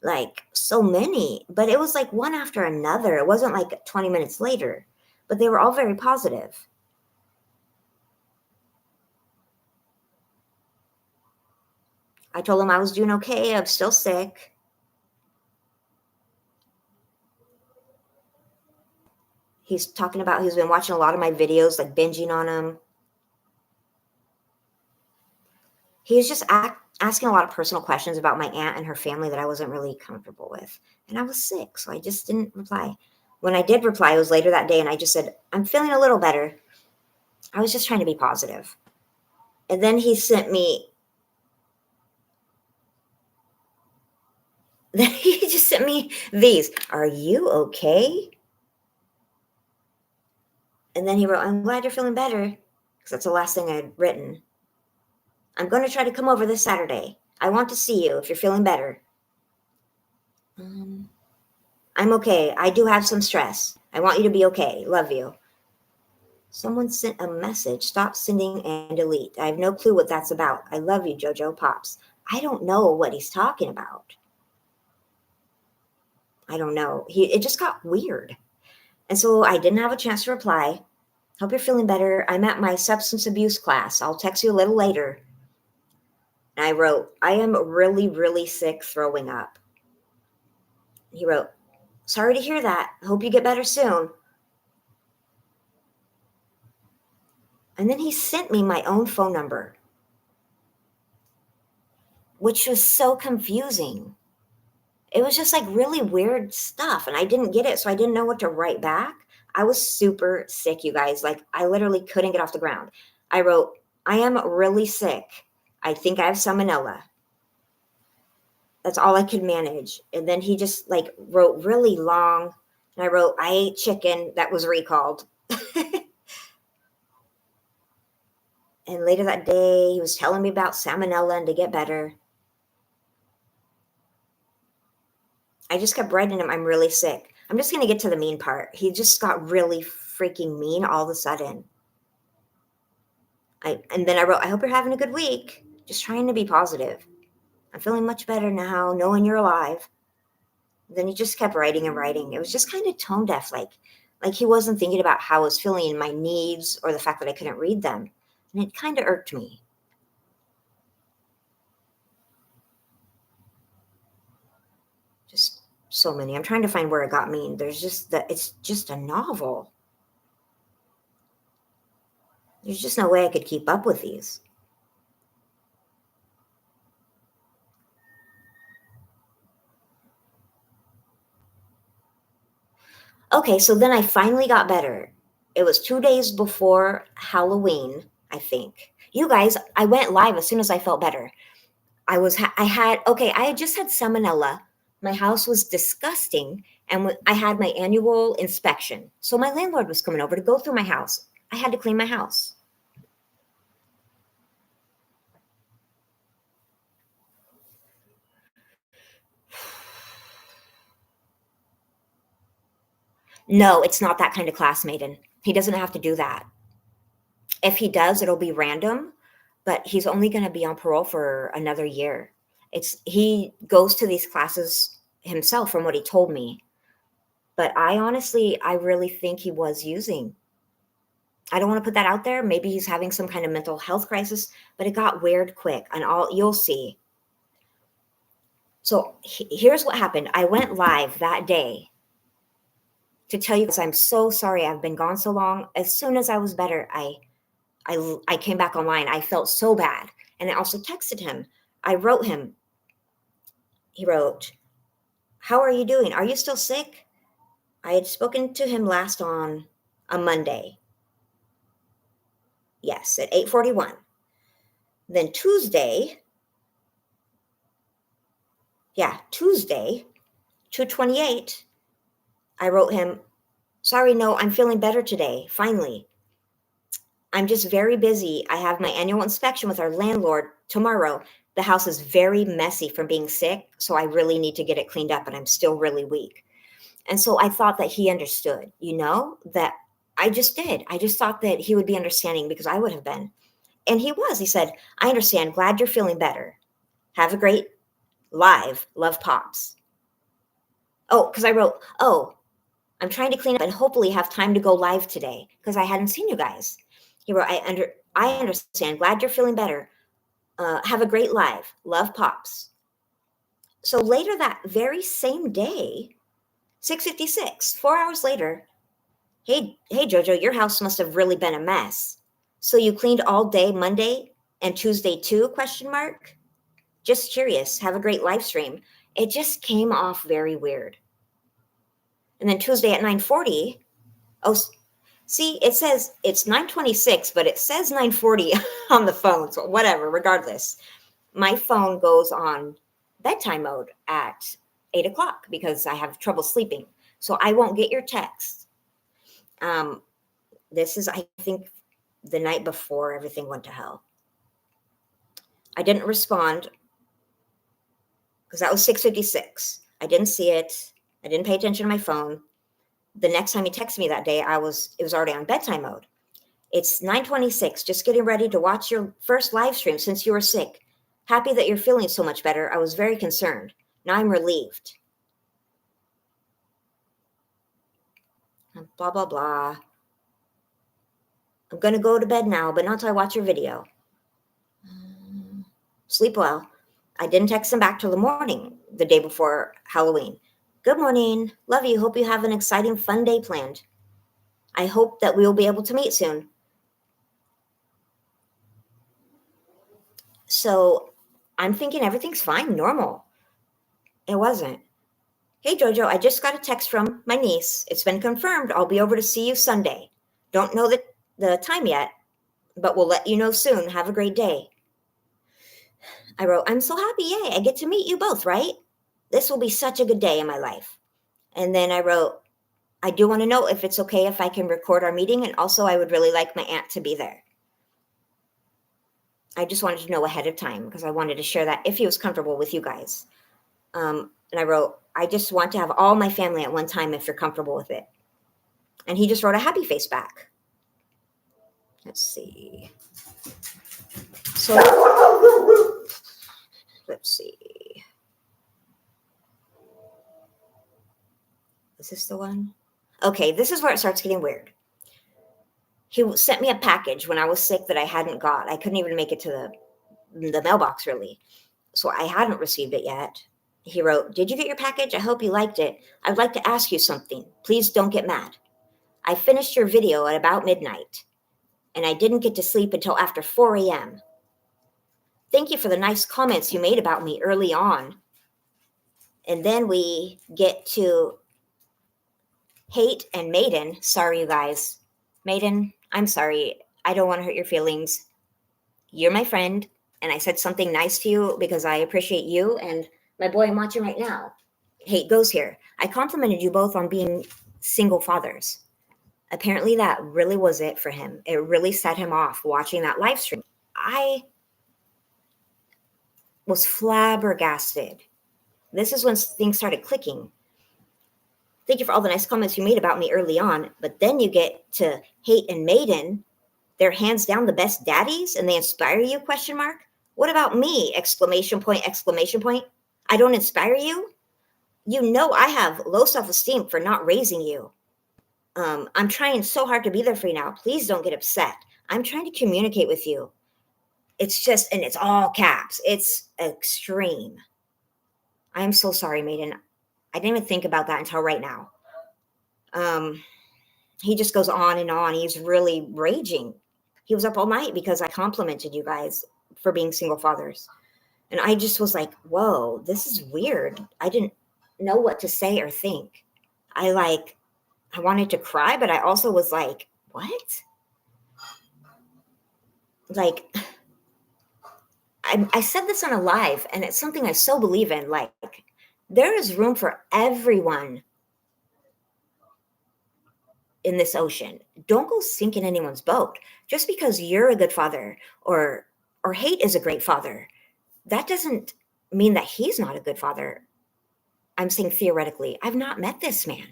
like so many, but it was like one after another. It wasn't like 20 minutes later, but they were all very positive. I told him I was doing okay. I'm still sick. He's talking about he's been watching a lot of my videos, like binging on them. He was just asking a lot of personal questions about my aunt and her family that I wasn't really comfortable with. And I was sick, so I just didn't reply. When I did reply, it was later that day, and I just said, I'm feeling a little better. I was just trying to be positive. And then he sent me, then he just sent me these. Are you okay? And then he wrote, I'm glad you're feeling better. Because that's the last thing I had written. I'm going to try to come over this Saturday. I want to see you if you're feeling better. I'm okay. I do have some stress. I want you to be okay. Love you. Someone sent a message. Stop sending and delete. I have no clue what that's about. I love you, Jojo Pops. I don't know what he's talking about. I don't know. It just got weird. And so I didn't have a chance to reply. Hope you're feeling better. I'm at my substance abuse class. I'll text you a little later. And I wrote, I am really, really sick, throwing up. He wrote, sorry to hear that. Hope you get better soon. And then he sent me my own phone number, which was so confusing. It was just like really weird stuff. And I didn't get it. So I didn't know what to write back. I was super sick, you guys. Like I literally couldn't get off the ground. I wrote, I am really sick. I think I have salmonella. That's all I could manage. And then he just like wrote really long. And I wrote, I ate chicken that was recalled. And later that day, he was telling me about salmonella and to get better. I just kept writing him, I'm really sick. I'm just going to get to the mean part. He just got really freaking mean all of a sudden. And then I wrote, I hope you're having a good week. Just trying to be positive. I'm feeling much better now, knowing you're alive. Then he just kept writing and writing. It was just kind of tone deaf, like he wasn't thinking about how I was feeling, my needs, or the fact that I couldn't read them. And it kind of irked me. Just so many. I'm trying to find where it got mean. It's just a novel. There's just no way I could keep up with these. Okay, so then I finally got better. It was 2 days before Halloween, I think. You guys, I went live as soon as I felt better. I had just had salmonella. My house was disgusting, and I had my annual inspection. So my landlord was coming over to go through my house. I had to clean my house. No, it's not that kind of class, Maiden. He doesn't have to do that. If he does, it'll be random, but he's only going to be on parole for another year. He goes to these classes himself from what he told me. But I really think he was using. I don't want to put that out there. Maybe he's having some kind of mental health crisis, but it got weird quick, and you'll see. So here's what happened. I went live that day to tell you guys I'm so sorry I've been gone so long. As soon as I was better, I came back online. I felt so bad. And I also texted him. I wrote him. He wrote, "How are you doing? Are you still sick?" I had spoken to him last on a Monday. Yes, at 8:41. Then Tuesday, 2:28, I wrote him, "Sorry, no, I'm feeling better today, finally. I'm just very busy. I have my annual inspection with our landlord tomorrow. The house is very messy from being sick, so I really need to get it cleaned up, and I'm still really weak." And so I thought that he understood, that I just did. I just thought that he would be understanding because I would have been. And he was. He said, "I understand. Glad you're feeling better. Have a great live. Love, Pops." Oh, because I wrote, "Oh, I'm trying to clean up and hopefully have time to go live today because I hadn't seen you guys." He wrote, I understand. Glad you're feeling better. Have a great live. Love, Pops." So later that very same day, 6:56, 4 hours later, hey, Jojo, your house must have really been a mess. So you cleaned all day Monday and Tuesday too, question mark? Just curious. Have a great live stream. It just came off very weird. And then Tuesday at 9:40, oh, see, it says it's 9:26, but it says 9:40 on the phone. So whatever, regardless. My phone goes on bedtime mode at 8 o'clock because I have trouble sleeping. So I won't get your text. This is, I think, the night before everything went to hell. I didn't respond because that was 6:56. I didn't see it. I didn't pay attention to my phone. The next time he texted me that day, it was already on bedtime mode. It's 9:26, just getting ready to watch your first live stream since you were sick. Happy that you're feeling so much better. I was very concerned. Now I'm relieved. Blah, blah, blah. I'm going to go to bed now, but not until I watch your video. Sleep well. I didn't text him back till the morning, the day before Halloween. Good morning. Love you. Hope you have an exciting, fun day planned. I hope that we will be able to meet soon. So I'm thinking everything's fine, normal. It wasn't. Hey, Jojo, I just got a text from my niece. It's been confirmed. I'll be over to see you Sunday. Don't know the time yet, but we'll let you know soon. Have a great day. I wrote, I'm so happy. Yay, I get to meet you both, right? This will be such a good day in my life. And then I wrote, I do want to know if it's okay if I can record our meeting. And also, I would really like my aunt to be there. I just wanted to know ahead of time because I wanted to share that if he was comfortable with you guys. And I wrote, I just want to have all my family at one time if you're comfortable with it. And he just wrote a happy face back. Let's see. So, let's see. Is this the one? Okay, this is where it starts getting weird. He sent me a package when I was sick that I hadn't got. I couldn't even make it to the mailbox, really. So I hadn't received it yet. He wrote, did you get your package? I hope you liked it. I'd like to ask you something. Please don't get mad. I finished your video at about midnight, and I didn't get to sleep until after 4 a.m. Thank you for the nice comments you made about me early on. And then we get to Hate and Maiden. Sorry, you guys. Maiden, I'm sorry. I don't want to hurt your feelings. You're my friend, and I said something nice to you because I appreciate you and my boy I'm watching right now. Hate goes here. I complimented you both on being single fathers. Apparently that really was it for him. It really set him off watching that live stream. I was flabbergasted. This is when things started clicking. Thank you for all the nice comments you made about me early on. But then you get to Hate and Maiden. They're hands down the best daddies and they inspire you, question mark. What about me? Exclamation point, exclamation point. I don't inspire you? You know I have low self-esteem for not raising you. I'm trying so hard to be there for you now. Please don't get upset. I'm trying to communicate with you. It's just, and it's all caps. It's extreme. I am so sorry, Maiden. I didn't even think about that until right now. He just goes on and on. He's really raging. He was up all night because I complimented you guys for being single fathers. And I just was like, whoa, this is weird. I didn't know what to say or think. I wanted to cry, but I also was like, what? Like, I said this on a live, and it's something I so believe in. Like, there is room for everyone in this ocean. Don't go sink in anyone's boat. Just because you're a good father or Hate is a great father, that doesn't mean that he's not a good father. I'm saying theoretically, I've not met this man.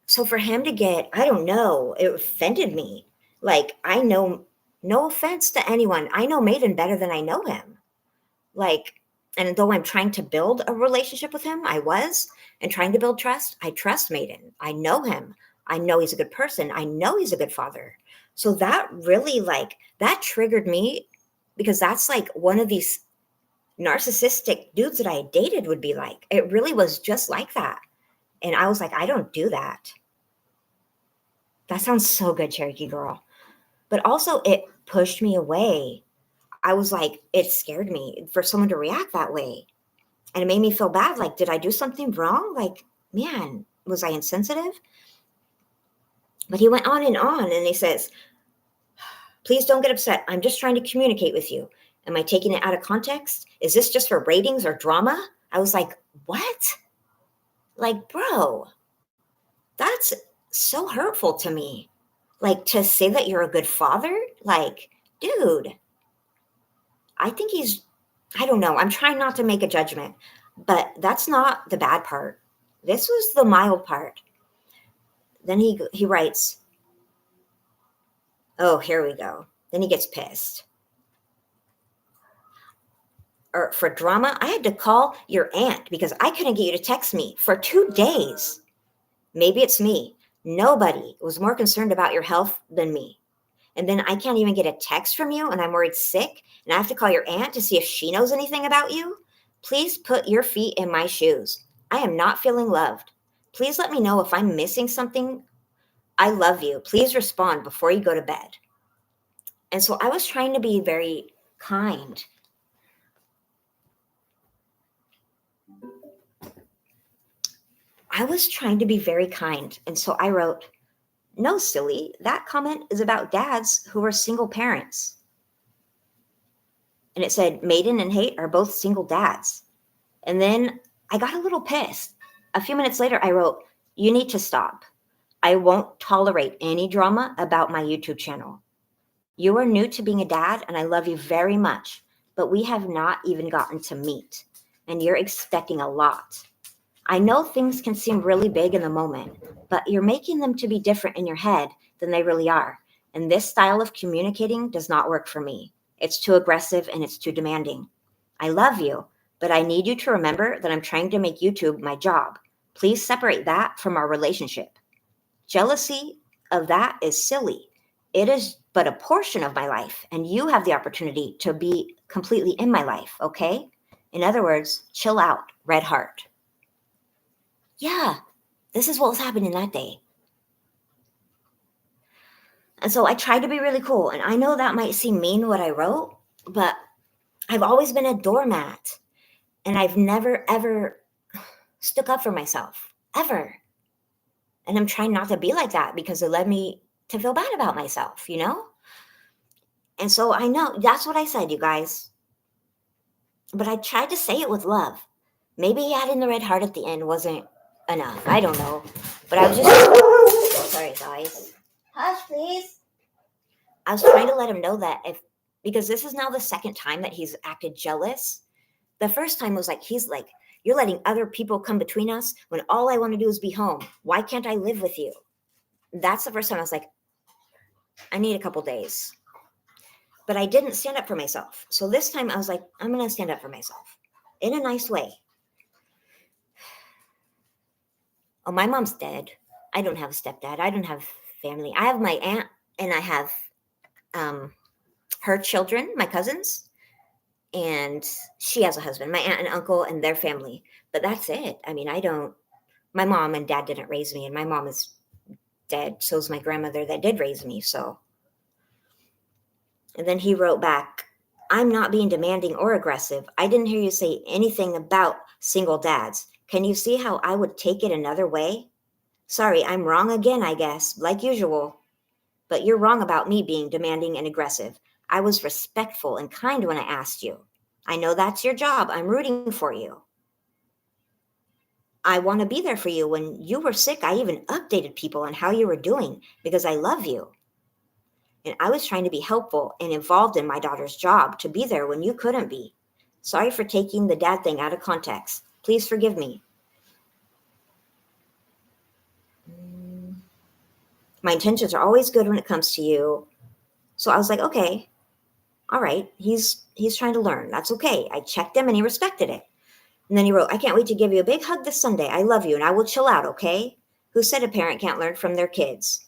So for him to get, I don't know, it offended me. Like, I know, no offense to anyone, I know Maiden better than I know him. Like, and though I'm trying to build a relationship with him, and trying to build trust, I trust Maiden. I know him. I know he's a good person. I know he's a good father. So that really, like, that triggered me because that's like one of these narcissistic dudes that I dated would be like. It really was just like that. And I was like, I don't do that. That sounds so good, Cherokee Girl. But also it pushed me away. I was like, it scared me for someone to react that way. And it made me feel bad. Like, did I do something wrong? Like, man, was I insensitive? But he went on and he says, please don't get upset. I'm just trying to communicate with you. Am I taking it out of context? Is this just for ratings or drama? I was like, what? Like, bro, that's so hurtful to me. Like, to say that you're a good father? Like, dude, I think I don't know. I'm trying not to make a judgment, but that's not the bad part. This was the mild part. Then he writes, oh, here we go. Then he gets pissed. Or for drama, I had to call your aunt because I couldn't get you to text me for 2 days. Maybe it's me. Nobody was more concerned about your health than me. And then I can't even get a text from you and I'm worried sick and I have to call your aunt to see if she knows anything about you. Please put your feet in my shoes. I am not feeling loved. Please let me know if I'm missing something. I love you. Please respond before you go to bed. And so I was trying to be very kind. And so I wrote, no, silly. That comment is about dads who are single parents. And it said, Maiden and Hate are both single dads. And then I got a little pissed. A few minutes later, I wrote, you need to stop. I won't tolerate any drama about my YouTube channel. You are new to being a dad, and I love you very much, but we have not even gotten to meet, and you're expecting a lot. I know things can seem really big in the moment, but you're making them to be different in your head than they really are. And this style of communicating does not work for me. It's too aggressive and it's too demanding. I love you, but I need you to remember that I'm trying to make YouTube my job. Please separate that from our relationship. Jealousy of that is silly. It is but a portion of my life, and you have the opportunity to be completely in my life, okay? In other words, chill out, red heart. Yeah, this is what was happening that day. And so I tried to be really cool. And I know that might seem mean what I wrote, but I've always been a doormat. And I've never, ever stuck up for myself, ever. And I'm trying not to be like that because it led me to feel bad about myself, you know? And so I know that's what I said, you guys. But I tried to say it with love. Maybe adding the red heart at the end wasn't enough. I don't know. But I was just, sorry, guys. Hush, please. I was trying to let him know that because this is now the second time that he's acted jealous. The first time was like, he's like, You're letting other people come between us when all I want to do is be home. Why can't I live with you? That's the first time I was like, I need a couple days. But I didn't stand up for myself. So this time I was like, I'm going to stand up for myself in a nice way. Oh, my mom's dead. I don't have a stepdad. I don't have family. I have my aunt and I have her children, my cousins, and she has a husband, my aunt and uncle and their family. But that's it. I mean, my mom and dad didn't raise me, and my mom is dead. So is my grandmother that did raise me. So. And then he wrote back, I'm not being demanding or aggressive. I didn't hear you say anything about single dads. Can you see how I would take it another way? Sorry, I'm wrong again, I guess, like usual. But you're wrong about me being demanding and aggressive. I was respectful and kind when I asked you. I know that's your job. I'm rooting for you. I want to be there for you. When you were sick, I even updated people on how you were doing because I love you. And I was trying to be helpful and involved in my daughter's job to be there when you couldn't be. Sorry for taking the dad thing out of context. Please forgive me. My intentions are always good when it comes to you. So I was like, okay, all right. He's trying to learn. That's okay. I checked him and he respected it. And then he wrote, I can't wait to give you a big hug this Sunday. I love you and I will chill out, okay? Who said a parent can't learn from their kids?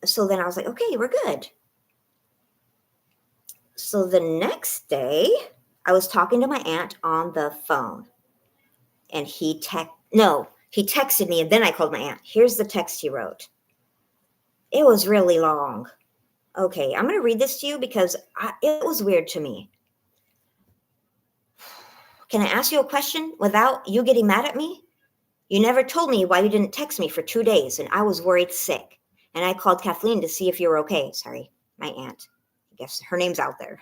So then I was like, okay, we're good. So the next day, I was talking to my aunt on the phone. And he texted me and then I called my aunt. Here's the text he wrote. It was really long. Okay, I'm going to read this to you because it was weird to me. Can I ask you a question without you getting mad at me? You never told me why you didn't text me for 2 days, and I was worried sick. And I called Kathleen to see if you were okay. Sorry, my aunt. I guess her name's out there.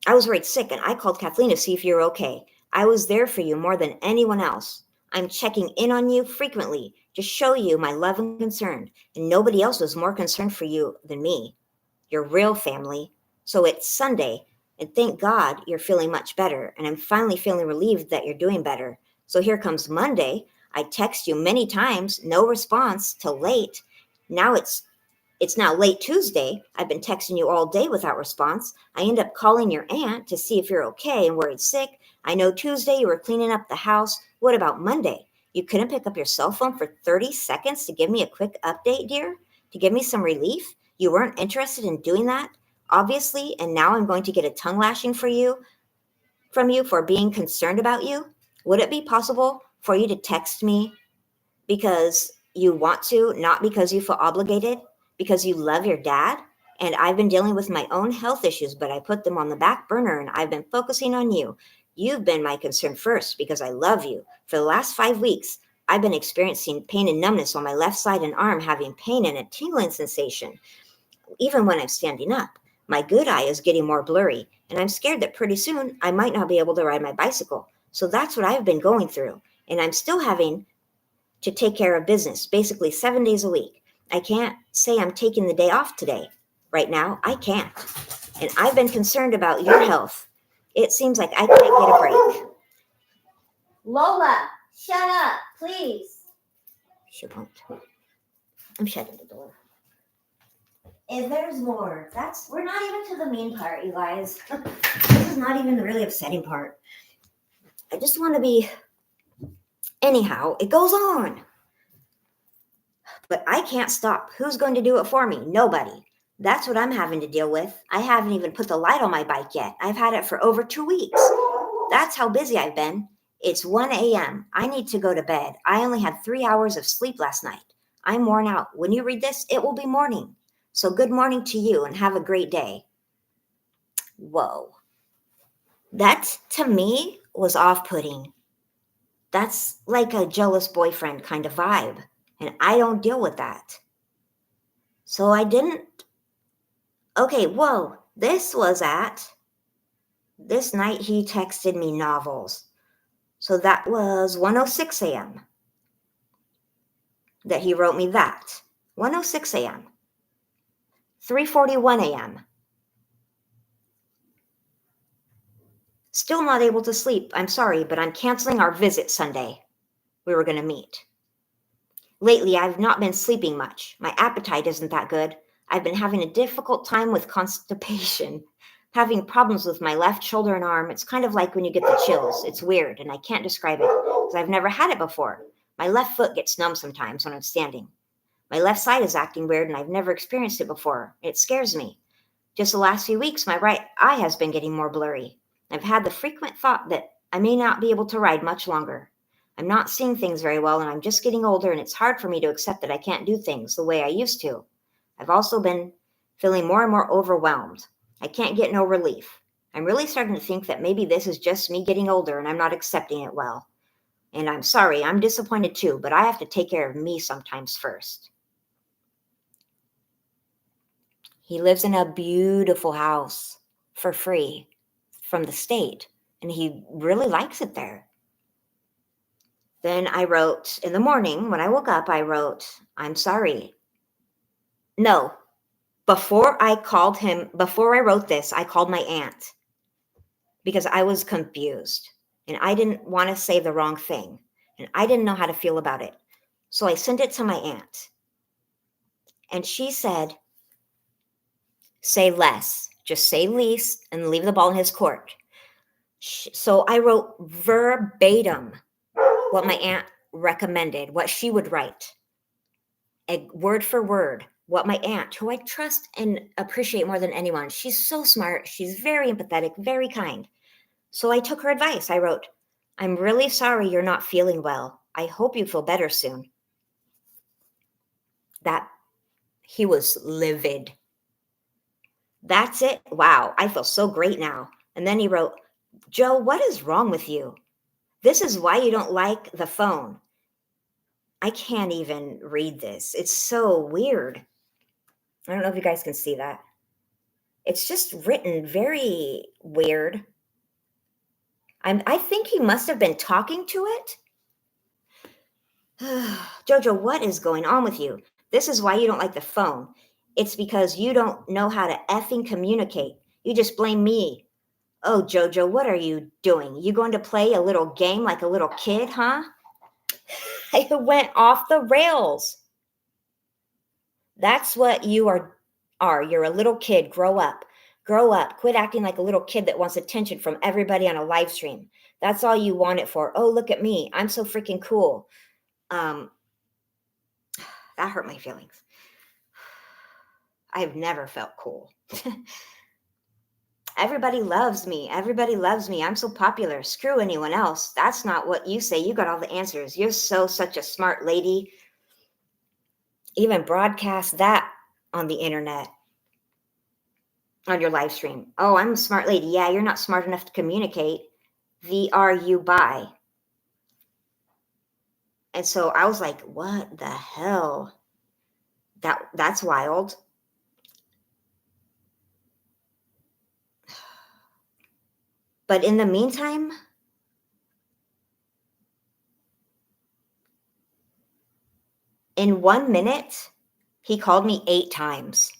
I was worried sick, and I called Kathleen to see if you were okay. I was there for you more than anyone else. I'm checking in on you frequently to show you my love and concern, and nobody else was more concerned for you than me. Your real family. So it's Sunday, and thank God you're feeling much better, and I'm finally feeling relieved that you're doing better. So here comes Monday. I text you many times, no response till late. Now it's now late Tuesday. I've been texting you all day without response. I end up calling your aunt to see if you're okay and worried sick. I know Tuesday you were cleaning up the house. What about Monday? You couldn't pick up your cell phone for 30 seconds to give me a quick update, dear? To give me some relief? You weren't interested in doing that? Obviously, and now I'm going to get a tongue lashing from you for being concerned about you? Would it be possible for you to text me because you want to, not because you feel obligated, because you love your dad? And I've been dealing with my own health issues, but I put them on the back burner and I've been focusing on you. You've been my concern first because I love you. For the last 5 weeks, I've been experiencing pain and numbness on my left side and arm, having pain and a tingling sensation, even when I'm standing up. My good eye is getting more blurry, and I'm scared that pretty soon I might not be able to ride my bicycle. So that's what I've been going through, and I'm still having to take care of business, basically 7 days a week. I can't say I'm taking the day off today. Right now, I can't. And I've been concerned about your health. It seems like I can't get a break. Lola, shut up, please. She won't. I'm shutting the door. And there's more. We're not even to the mean part, you guys. This is not even the really upsetting part. I just want to be. Anyhow, it goes on. But I can't stop. Who's going to do it for me? Nobody. That's what I'm having to deal with. I haven't even put the light on my bike yet. I've had it for over 2 weeks. That's how busy I've been. It's 1 a.m. I need to go to bed. I only had 3 hours of sleep last night. I'm worn out. When you read this, it will be morning. So good morning to you and have a great day. Whoa. That, to me, was off-putting. That's like a jealous boyfriend kind of vibe. And I don't deal with that. So I didn't. Okay, whoa. This night he texted me novels. So that was 1:06 a.m. that he wrote me that. 1:06 a.m. 3:41 a.m. Still not able to sleep. I'm sorry, but I'm canceling our visit Sunday. We were going to meet. Lately, I've not been sleeping much. My appetite isn't that good. I've been having a difficult time with constipation, having problems with my left shoulder and arm. It's kind of like when you get the chills. It's weird, and I can't describe it because I've never had it before. My left foot gets numb sometimes when I'm standing. My left side is acting weird, and I've never experienced it before. It scares me. Just the last few weeks, my right eye has been getting more blurry. I've had the frequent thought that I may not be able to ride much longer. I'm not seeing things very well, and I'm just getting older, and it's hard for me to accept that I can't do things the way I used to. I've also been feeling more and more overwhelmed. I can't get no relief. I'm really starting to think that maybe this is just me getting older and I'm not accepting it well. And I'm sorry, I'm disappointed too, but I have to take care of me sometimes first. He lives in a beautiful house for free from the state, and he really likes it there. Then I wrote, in the morning when I woke up, I wrote, I'm sorry. No, before I wrote this, I called my aunt because I was confused and I didn't want to say the wrong thing and I didn't know how to feel about it. So I sent it to my aunt and she said, say less, just say least and leave the ball in his court. So I wrote verbatim what my aunt recommended, what she would write, word for word, what my aunt, who I trust and appreciate more than anyone, she's so smart, she's very empathetic, very kind. So I took her advice. I wrote, I'm really sorry you're not feeling well. I hope you feel better soon. That he was livid. That's it. Wow, I feel so great now. And then he wrote, Joe, what is wrong with you? This is why you don't like the phone. I can't even read this. It's so weird. I don't know if you guys can see that. It's just written very weird. I think he must have been talking to it. Jojo, what is going on with you? This is why you don't like the phone. It's because you don't know how to effing communicate. You just blame me. Oh, Jojo, what are you doing? You going to play a little game like a little kid, huh? I went off the rails. That's what you are. You're a little kid. Grow up. Grow up. Quit acting like a little kid that wants attention from everybody on a live stream. That's all you want it for. Oh, look at me. I'm so freaking cool. That hurt my feelings. I've never felt cool. Everybody loves me. Everybody loves me. I'm so popular. Screw anyone else. That's not what you say. You got all the answers. You're such a smart lady. Even broadcast that on the internet, on your live stream. Oh, I'm a smart lady. Yeah, you're not smart enough to communicate. VRU by. And so I was like, what the hell? That's wild. But in the meantime, in 1 minute, he called me 8 times.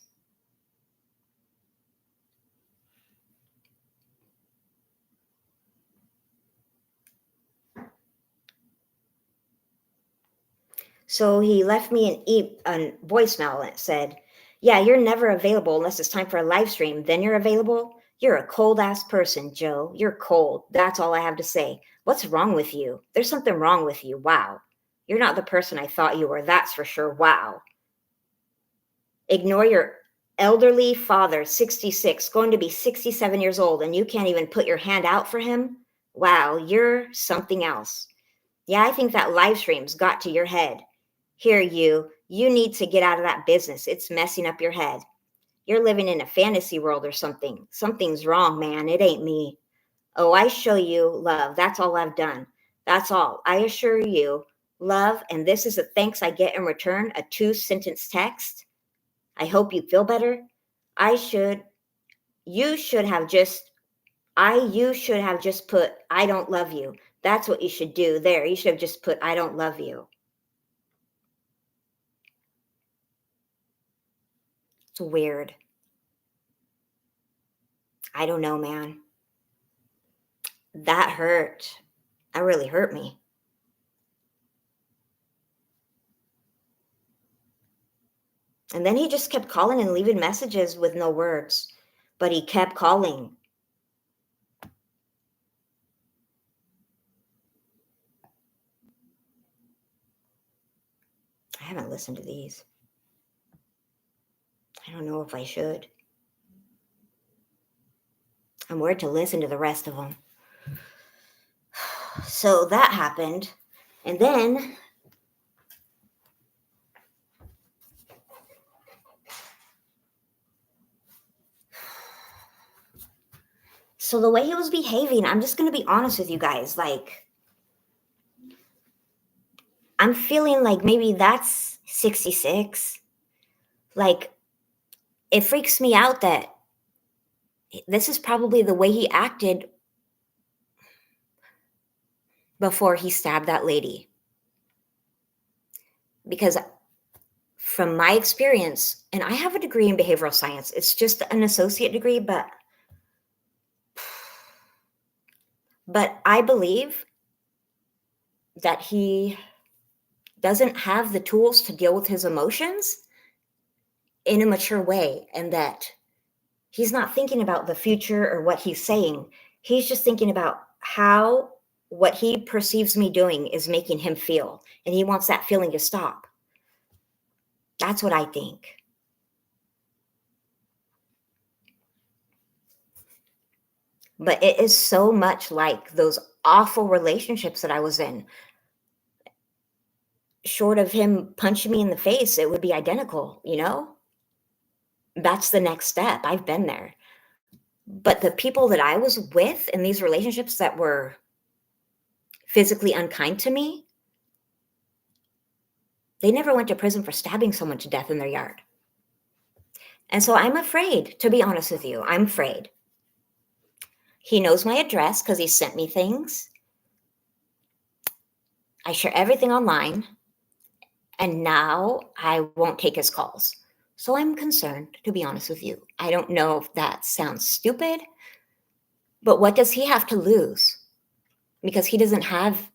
So he left me a voicemail and it said, yeah, you're never available unless it's time for a live stream. Then you're available. You're a cold ass person, Joe. You're cold. That's all I have to say. What's wrong with you? There's something wrong with you. Wow. You're not the person I thought you were. That's for sure. Wow. Ignore your elderly father, 66, going to be 67 years old, and you can't even put your hand out for him? Wow, you're something else. Yeah, I think that live stream's got to your head. Here, you need to get out of that business. It's messing up your head. You're living in a fantasy world or something. Something's wrong, man. It ain't me. Oh, I show you love. That's all I've done. That's all. I assure you, love, and this is the thanks I get in return, a 2-sentence text. I hope you feel better. You should have just put, I don't love you. That's what you should do there. You should have just put, I don't love you. It's weird. I don't know, man. That hurt. That really hurt me. And then he just kept calling and leaving messages with no words, but he kept calling. I haven't listened to these. I don't know if I should. I'm worried to listen to the rest of them. So that happened. And then so the way he was behaving, I'm just going to be honest with you guys. Like, I'm feeling like maybe that's 66. Like, it freaks me out that this is probably the way he acted before he stabbed that lady. Because from my experience, and I have a degree in behavioral science, it's just an associate degree, but I believe that he doesn't have the tools to deal with his emotions in a mature way, and that he's not thinking about the future or what he's saying. He's just thinking about how what he perceives me doing is making him feel, and he wants that feeling to stop. That's what I think. But it is so much like those awful relationships that I was in. Short of him punching me in the face, it would be identical, you know? That's the next step. I've been there. But the people that I was with in these relationships that were physically unkind to me, they never went to prison for stabbing someone to death in their yard. And so I'm afraid, to be honest with you. I'm afraid. He knows my address because he sent me things. I share everything online. And now I won't take his calls. So I'm concerned, to be honest with you. I don't know if that sounds stupid, but what does he have to lose? Because he doesn't have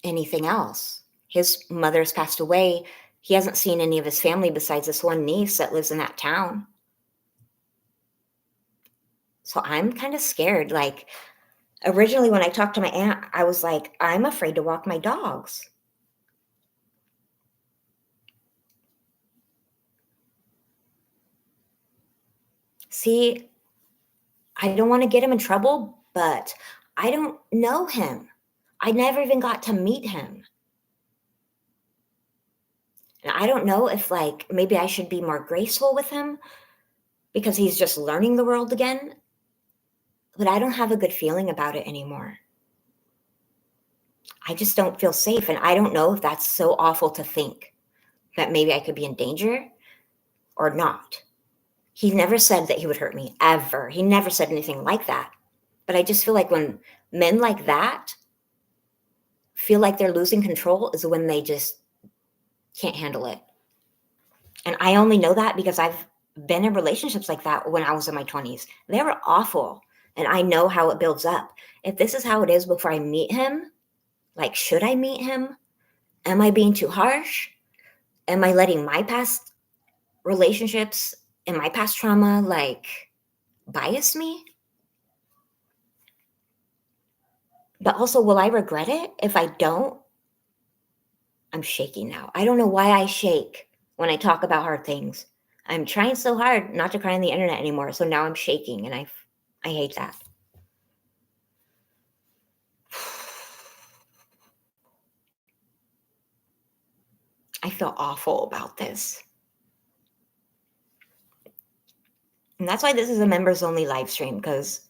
anything else. His mother's passed away. He hasn't seen any of his family besides this one niece that lives in that town. So I'm kind of scared. Like, originally when I talked to my aunt, I was like, I'm afraid to walk my dogs. See, I don't want to get him in trouble, but I don't know him. I never even got to meet him. And I don't know if, like, maybe I should be more graceful with him because he's just learning the world again. But I don't have a good feeling about it anymore. I just don't feel safe. And I don't know if that's so awful to think that maybe I could be in danger or not. He never said that he would hurt me, ever. He never said anything like that. But I just feel like when men like that feel like they're losing control is when they just can't handle it. And I only know that because I've been in relationships like that when I was in my 20s. They were awful. And I know how it builds up. If this is how it is before I meet him, like, should I meet him? Am I being too harsh? Am I letting my past relationships and my past trauma, like, bias me? But also, will I regret it if I don't? I'm shaking now. I don't know why I shake when I talk about hard things. I'm trying so hard not to cry on the internet anymore. So now I'm shaking, and I hate that. I feel awful about this. And that's why this is a members only live stream, because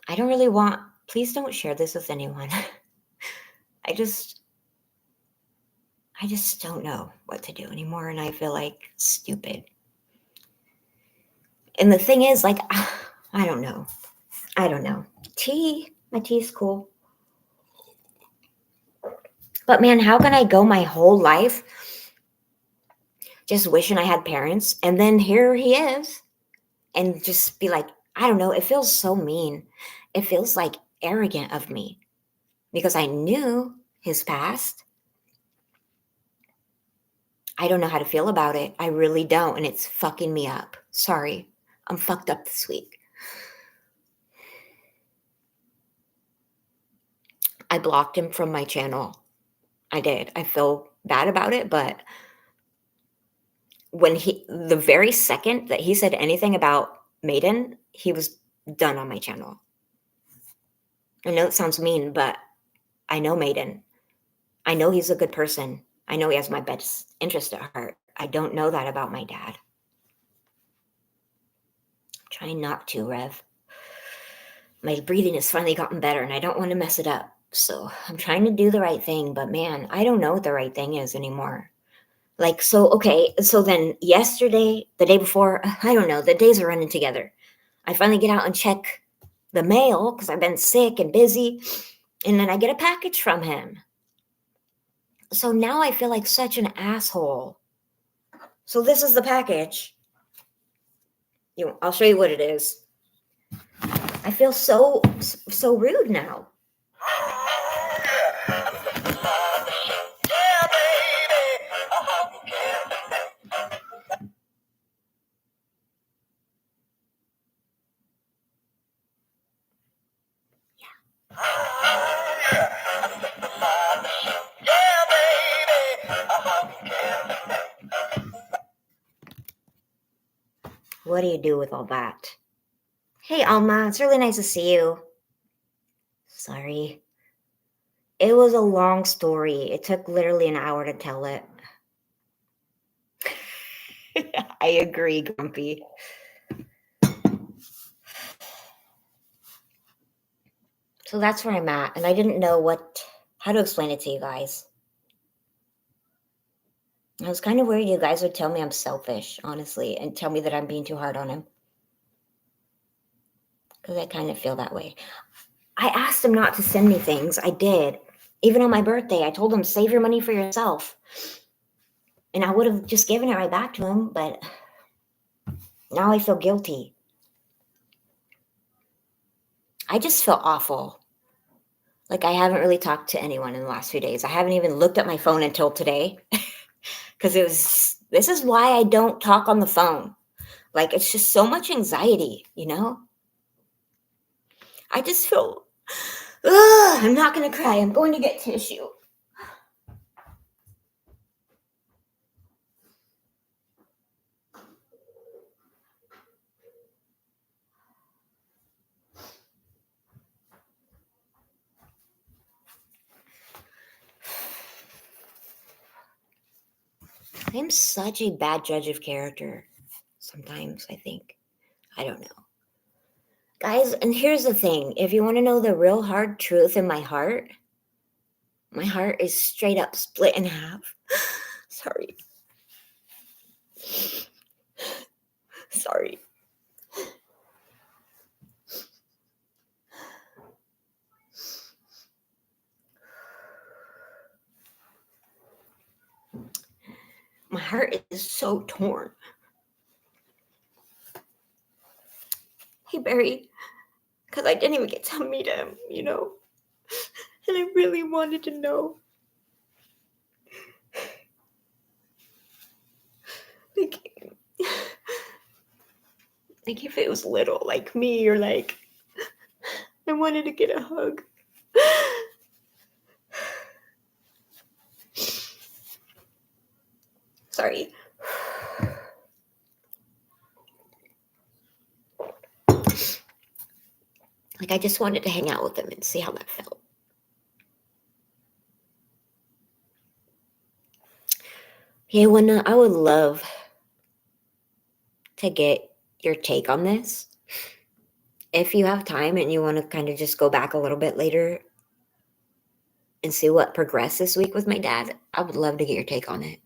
I don't really want, please don't share this with anyone. I just don't know what to do anymore. And I feel like stupid. And the thing is, like, I don't know. My tea's cool. But man, how can I go my whole life just wishing I had parents? And then here he is. And just be like, I don't know. It feels so mean. It feels like arrogant of me because I knew his past. I don't know how to feel about it. I really don't. And it's fucking me up. Sorry. I'm fucked up this week. I blocked him from my channel. I did. I feel bad about it, but the very second that he said anything about Maiden, he was done on my channel. I know it sounds mean, but I know Maiden. I know he's a good person. I know he has my best interest at heart. I don't know that about my dad. I'm trying not to, Rev. My breathing has finally gotten better and I don't want to mess it up. So I'm trying to do the right thing, but man, I don't know what the right thing is anymore. Like, so, okay, so then yesterday, the day before, I don't know, the days are running together. I finally get out and check the mail because I've been sick and busy. And then I get a package from him. So now I feel like such an asshole. So this is the package. I'll show you what it is. I feel so rude now. What do you do with all that? Hey, Alma, it's really nice to see you. Sorry. It was a long story. It took literally an hour to tell it. I agree, Grumpy. So that's where I'm at, and I didn't know how to explain it to you guys. I was kind of worried you guys would tell me I'm selfish, honestly, and tell me that I'm being too hard on him. Because I kind of feel that way. I asked him not to send me things. I did. Even on my birthday, I told him, save your money for yourself. And I would have just given it right back to him, but now I feel guilty. I just feel awful. Like I haven't really talked to anyone in the last few days. I haven't even looked at my phone until today. Because this is why I don't talk on the phone. Like, it's just so much anxiety, you know? I just feel, I'm not going to cry. I'm going to get tissue. I'm such a bad judge of character. Sometimes, I think. I don't know. Guys, and here's the thing. If you want to know the real hard truth in my heart is straight up split in half. Sorry. Sorry. My heart is so torn. Hey, Barry, because I didn't even get to meet him, you know? And I really wanted to know. Like if it was little, like me, or like I wanted to get a hug. Sorry. Like I just wanted to hang out with him and see how that felt. Yeah, I would love to get your take on this. If you have time and you want to kind of just go back a little bit later and see what progressed this week with my dad, I would love to get your take on it.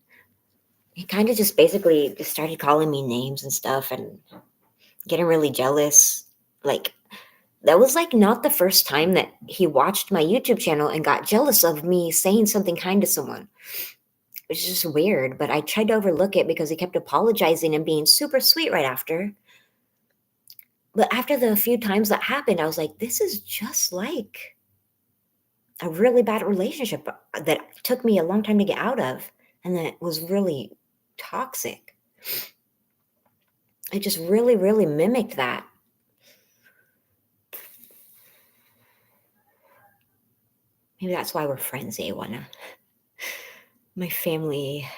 He kind of just basically just started calling me names and stuff and getting really jealous. Like, that was like not the first time that he watched my YouTube channel and got jealous of me saying something kind to someone. It's just weird, but I tried to overlook it because he kept apologizing and being super sweet right after. But after the few times that happened, I was like, this is just like a really bad relationship that took me a long time to get out of, and that was really toxic. It just really, really mimicked that. Maybe that's why we're friends, Awana. My family,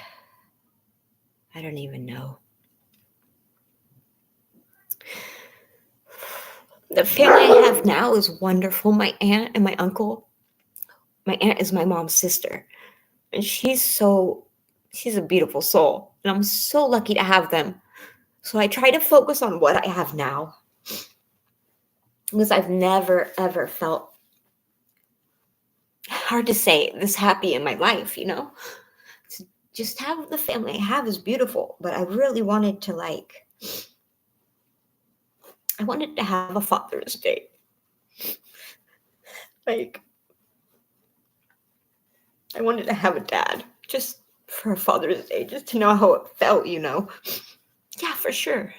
I don't even know. The family I have now is wonderful. My aunt and my uncle. My aunt is my mom's sister, and she's a beautiful soul, and I'm so lucky to have them. So I try to focus on what I have now, because I've never ever felt, hard to say, this happy in my life, To just have the family I have is beautiful, but I really wanted to I wanted to have a Father's Day. Like, I wanted to have a dad just for a Father's Day, just to know how it felt. Yeah, for sure.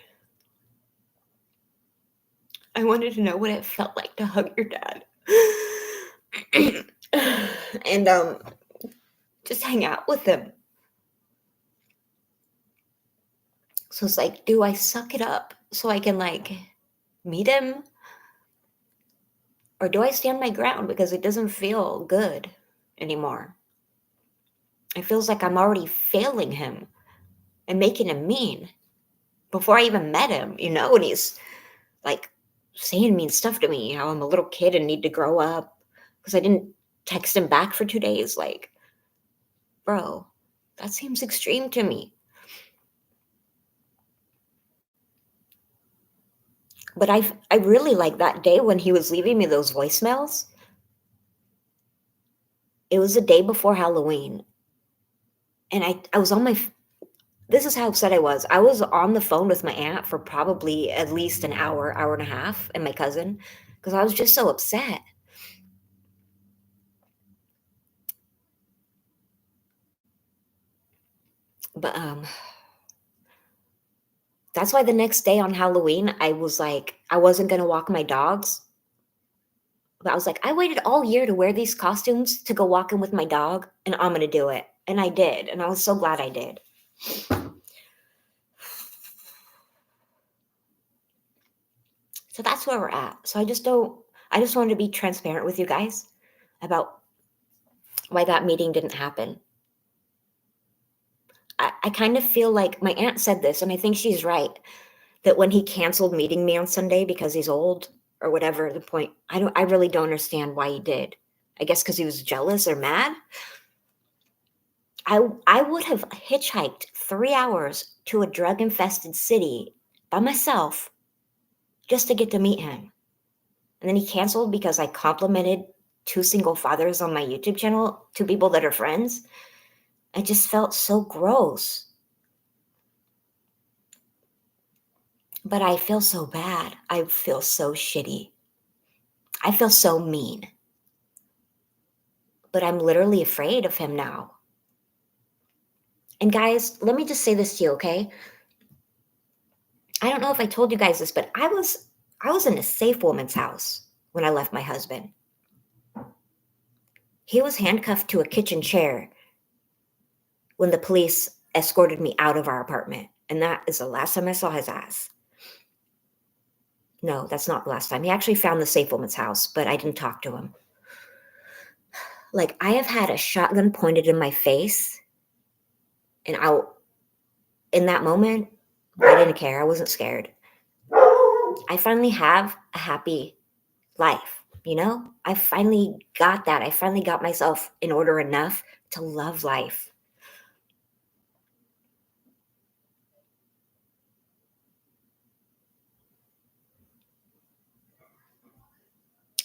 I wanted to know what it felt like to hug your dad. And just hang out with him. So it's like, do I suck it up so I can meet him? Or do I stand my ground because it doesn't feel good anymore? It feels like I'm already failing him and making him mean before I even met him, and he's like saying mean stuff to me, how I'm a little kid and need to grow up because I didn't text him back for 2 days. Like, bro, that seems extreme to me. But I really like that day when he was leaving me those voicemails. It was the day before Halloween. And I was on my this is how upset I was. I was on the phone with my aunt for probably at least an hour, hour and a half, and my cousin, because I was just so upset. But that's why the next day on Halloween, I was like, I wasn't gonna walk my dogs. But I was like, I waited all year to wear these costumes to go walking with my dog, and I'm gonna do it. And I did, and I was so glad I did. So that's where we're at. So I just wanted to be transparent with you guys about why that meeting didn't happen. I kind of feel like my aunt said this, and I think she's right, that when he canceled meeting me on Sunday because he's old or whatever the point, I really don't understand why he did. I guess because he was jealous or mad. I would have hitchhiked 3 hours to a drug infested city by myself just to get to meet him. And then he canceled because I complimented two single fathers on my YouTube channel, two people that are friends. I just felt so gross. But I feel so bad. I feel so shitty. I feel so mean. But I'm literally afraid of him now. And guys, let me just say this to you, okay? I don't know if I told you guys this, but I was in a safe woman's house when I left my husband. He was handcuffed to a kitchen chair when the police escorted me out of our apartment. And that is the last time I saw his ass. No, that's not the last time. He actually found the safe woman's house, but I didn't talk to him. Like, I have had a shotgun pointed in my face, and in that moment, I didn't care. I wasn't scared. I finally have a happy life, I finally got that. I finally got myself in order enough to love life.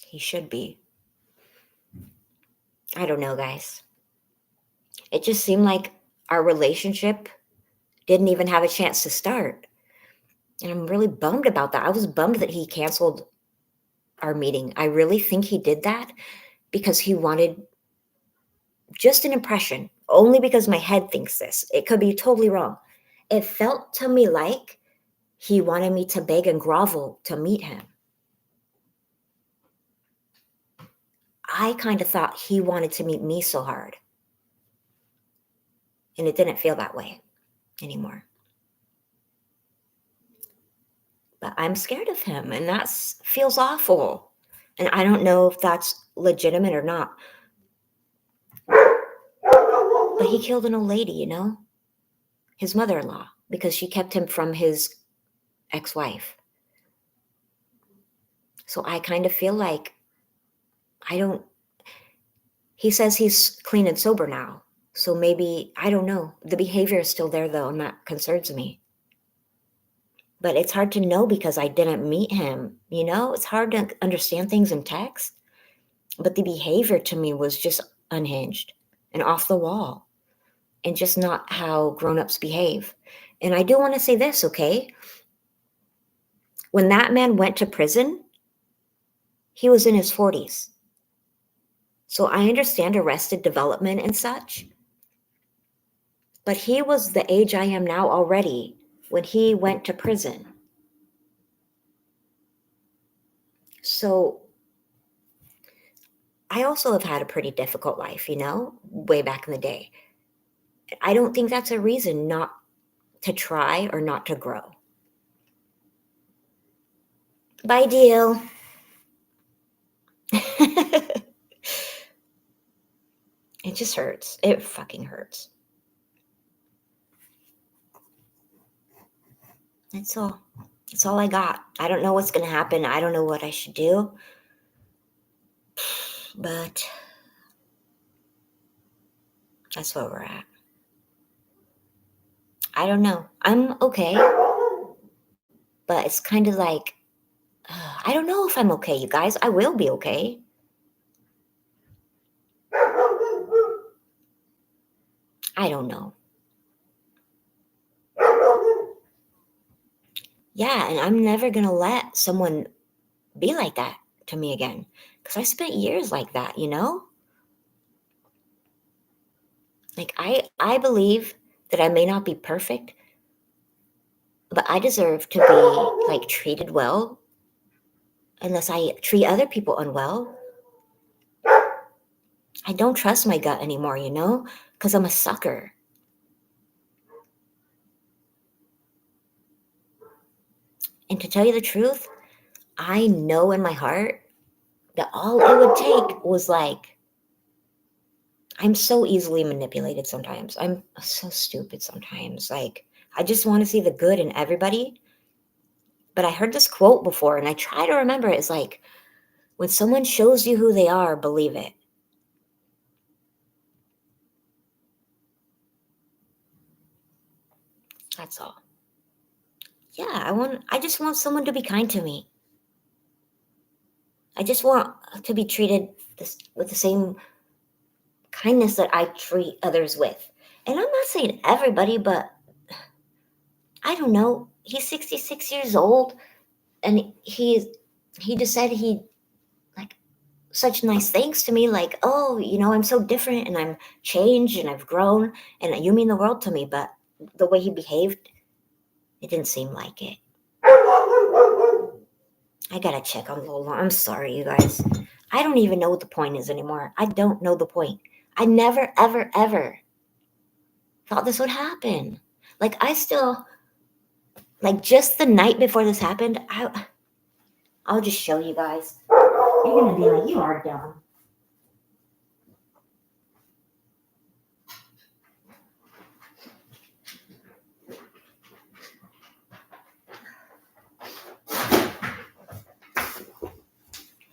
He should be. I don't know, guys. It just seemed like our relationship didn't even have a chance to start. And I'm really bummed about that. I was bummed that he canceled our meeting. I really think he did that because he wanted just an impression, only because my head thinks this. It could be totally wrong. It felt to me like he wanted me to beg and grovel to meet him. I kind of thought he wanted to meet me so hard. And it didn't feel that way anymore. But I'm scared of him, and that feels awful. And I don't know if that's legitimate or not. But he killed an old lady, you know? His mother-in-law, because she kept him from his ex-wife. So I kind of feel like he says he's clean and sober now. So maybe, I don't know. The behavior is still there though, and that concerns me. But it's hard to know because I didn't meet him, you know? It's hard to understand things in text. But the behavior to me was just unhinged and off the wall and just not how grown-ups behave. And I do want to say this, okay? When that man went to prison, he was in his 40s. So I understand arrested development and such. But he was the age I am now already when he went to prison. So I also have had a pretty difficult life, you know, way back in the day. I don't think that's a reason not to try or not to grow. Bye, deal. It just hurts. It fucking hurts. That's all. That's all I got. I don't know what's going to happen. I don't know what I should do. But that's where we're at. I don't know. I'm okay. But it's kind of like, I don't know if I'm okay, you guys. I will be okay. I don't know. Yeah, and I'm never going to let someone be like that to me again. Because I spent years like that, you know? Like, I believe that I may not be perfect, but I deserve to be, like, treated well. Unless I treat other people unwell. I don't trust my gut anymore, you know? Because I'm a sucker. And to tell you the truth, I know in my heart that all it would take was like, I'm so easily manipulated sometimes. I'm so stupid sometimes. Like, I just want to see the good in everybody. But I heard this quote before and I try to remember it. It's like, when someone shows you who they are, believe it. That's all. Yeah, I just want someone to be kind to me. I just want to be treated with the same kindness that I treat others with. And I'm not saying everybody, but I don't know. He's 66 years old and he just said he like such nice things to me, like, oh, you know, I'm so different and I'm changed and I've grown and you mean the world to me, but the way he behaved, it didn't seem like it. I gotta check on Lola. I'm sorry, you guys. I don't even know what the point is anymore. I don't know the point. I never, ever, ever thought this would happen. Like, I still, like, just the night before this happened, I'll just show you guys. You're gonna be like, you are dumb.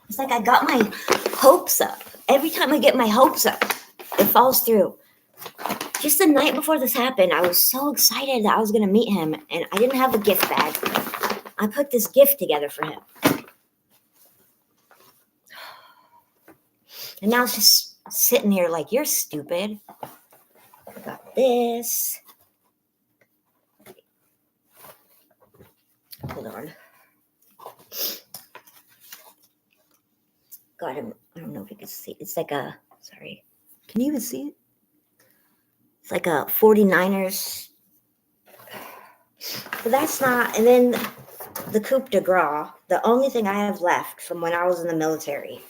It's like I got my hopes up. Every time I get my hopes up, it falls through. Just the night before this happened, I was so excited that I was going to meet him, and I didn't have a gift bag. I put this gift together for him. And now it's just sitting here like, you're stupid. I got this. Hold on. God, I don't know if you can see. It's like sorry. Can you even see it? It's like a 49ers But that's not, and then the coup de grace, the only thing I have left from when I was in the military.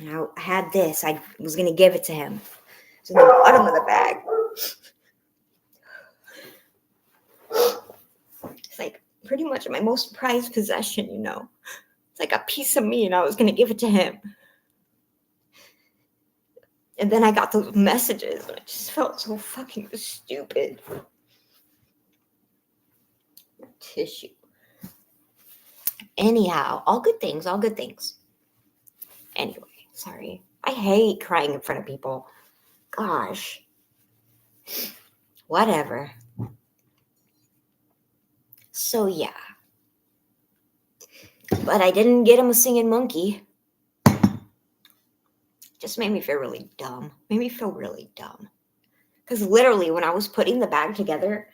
I had this. I was going to give it to him. It's in the bottom of the bag. It's like pretty much my most prized possession, you know. It's like a piece of me, and I was going to give it to him. And then I got those messages, and I just felt so fucking stupid. Tissue. Anyhow, all good things, all good things. Anyway, sorry. I hate crying in front of people. Gosh. Whatever. So, yeah. But I didn't get him a singing monkey. Just made me feel really dumb. Made me feel really dumb. Because literally, when I was putting the bag together,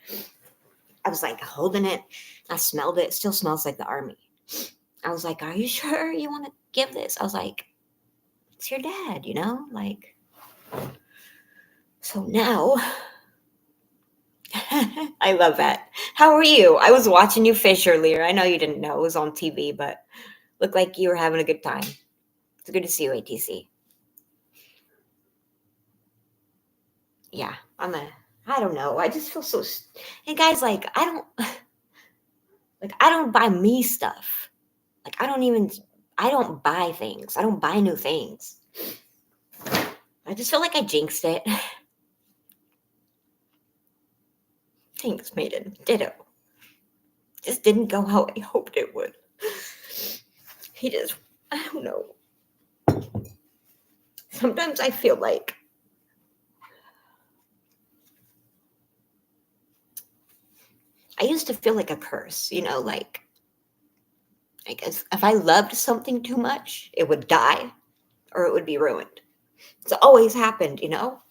I was like holding it. I smelled it. It still smells like the army. I was like, are you sure you want to give this? I was like, it's your dad, you know? Like, so now, I love that. How are you? I was watching you fish earlier. I know you didn't know. It was on TV, but looked like you were having a good time. It's good to see you, ATC. Yeah, I don't know. I just feel so, and guys, like, I don't buy me stuff. Like, I don't buy things. I don't buy new things. I just feel like I jinxed it. Thanks, Maiden. Ditto. Just didn't go how I hoped it would. I don't know. Sometimes I feel like I used to feel like a curse, you know, like I guess if I loved something too much, it would die or it would be ruined. It's always happened, you know?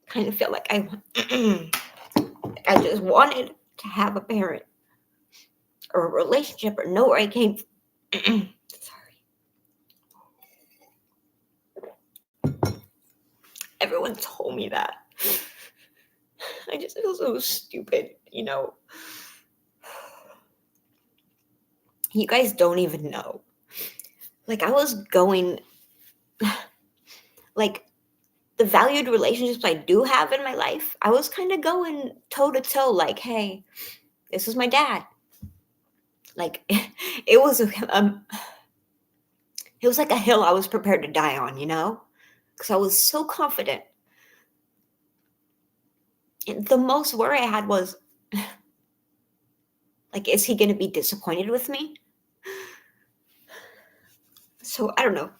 Kind of feel like I just wanted to have a parent or a relationship or know where I came from. Sorry. Everyone told me that. I just feel so stupid, you know? You guys don't even know. Like, I was going, like, the valued relationships I do have in my life, I was kind of going toe to toe, like, hey, this is my dad. Like, it was like a hill I was prepared to die on, you know? Because I was so confident. And the most worry I had was, like, is he going to be disappointed with me? So, I don't know.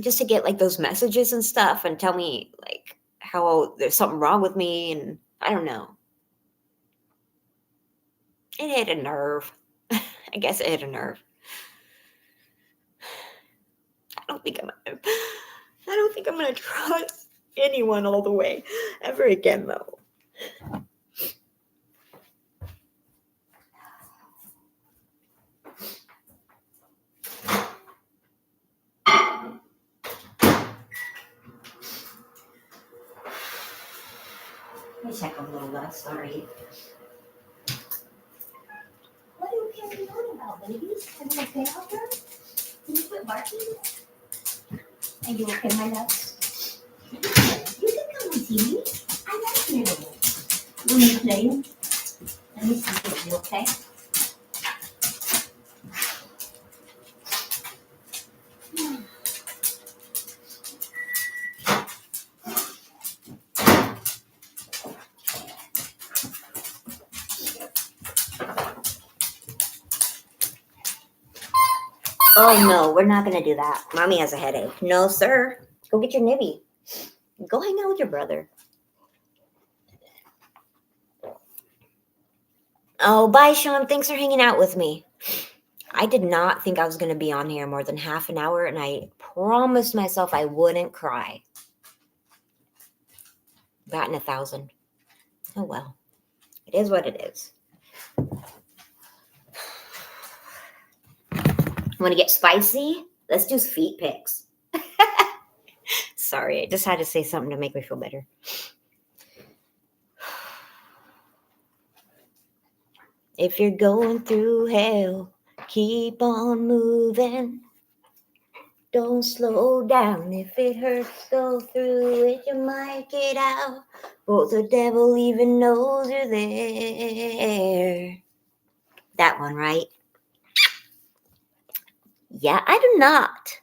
Just to get, like, those messages and stuff and tell me, like, how there's something wrong with me, and I don't know. It hit a nerve. I guess it hit a nerve. I don't think I'm gonna trust anyone all the way ever again, though. Let me check a little less. Sorry. What do you care to learn about, babies? Are you okay out there? Can you quit barking? Are you okay, my nuts? You can come and see me. I like you. When you play, let me see if you okay. Oh no, we're not gonna do that. Mommy has a headache. No, sir. Go get your nibby. Go hang out with your brother. Oh, bye, Sean. Thanks for hanging out with me. I did not think I was going to be on here more than half an hour, and I promised myself I wouldn't cry. Gotten 1,000. Oh, well. It is what it is. Want to get spicy? Let's do feet pics. Sorry, I just had to say something to make me feel better. If you're going through hell, keep on moving. Don't slow down. If it hurts, go through it. You might get out. But the devil even knows you're there. That one, right? Yeah, I do not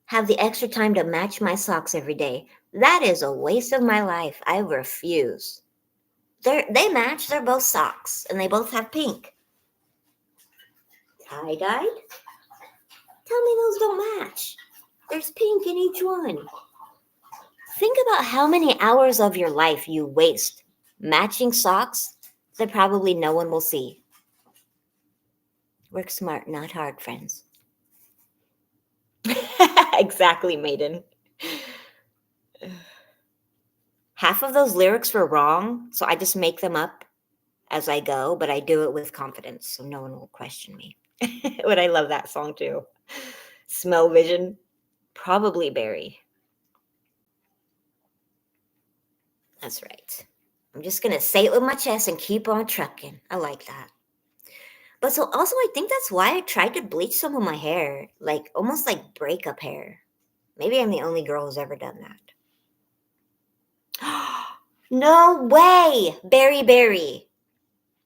have the extra time to match my socks every day. That is a waste of my life. I refuse. They match. They're both socks, and they both have pink. Tie-dyed? Tell me those don't match. There's pink in each one. Think about how many hours of your life you waste matching socks that probably no one will see. Work smart, not hard, friends. Exactly, Maiden. Half of those lyrics were wrong, so I just make them up as I go, but I do it with confidence, so no one will question me. But I love that song too. Smell Vision, probably Barry. That's right. I'm just gonna say it with my chest and keep on trucking. I like that. But so also, I think that's why I tried to bleach some of my hair, like almost like breakup hair. Maybe I'm the only girl who's ever done that. No way! Berry Berry.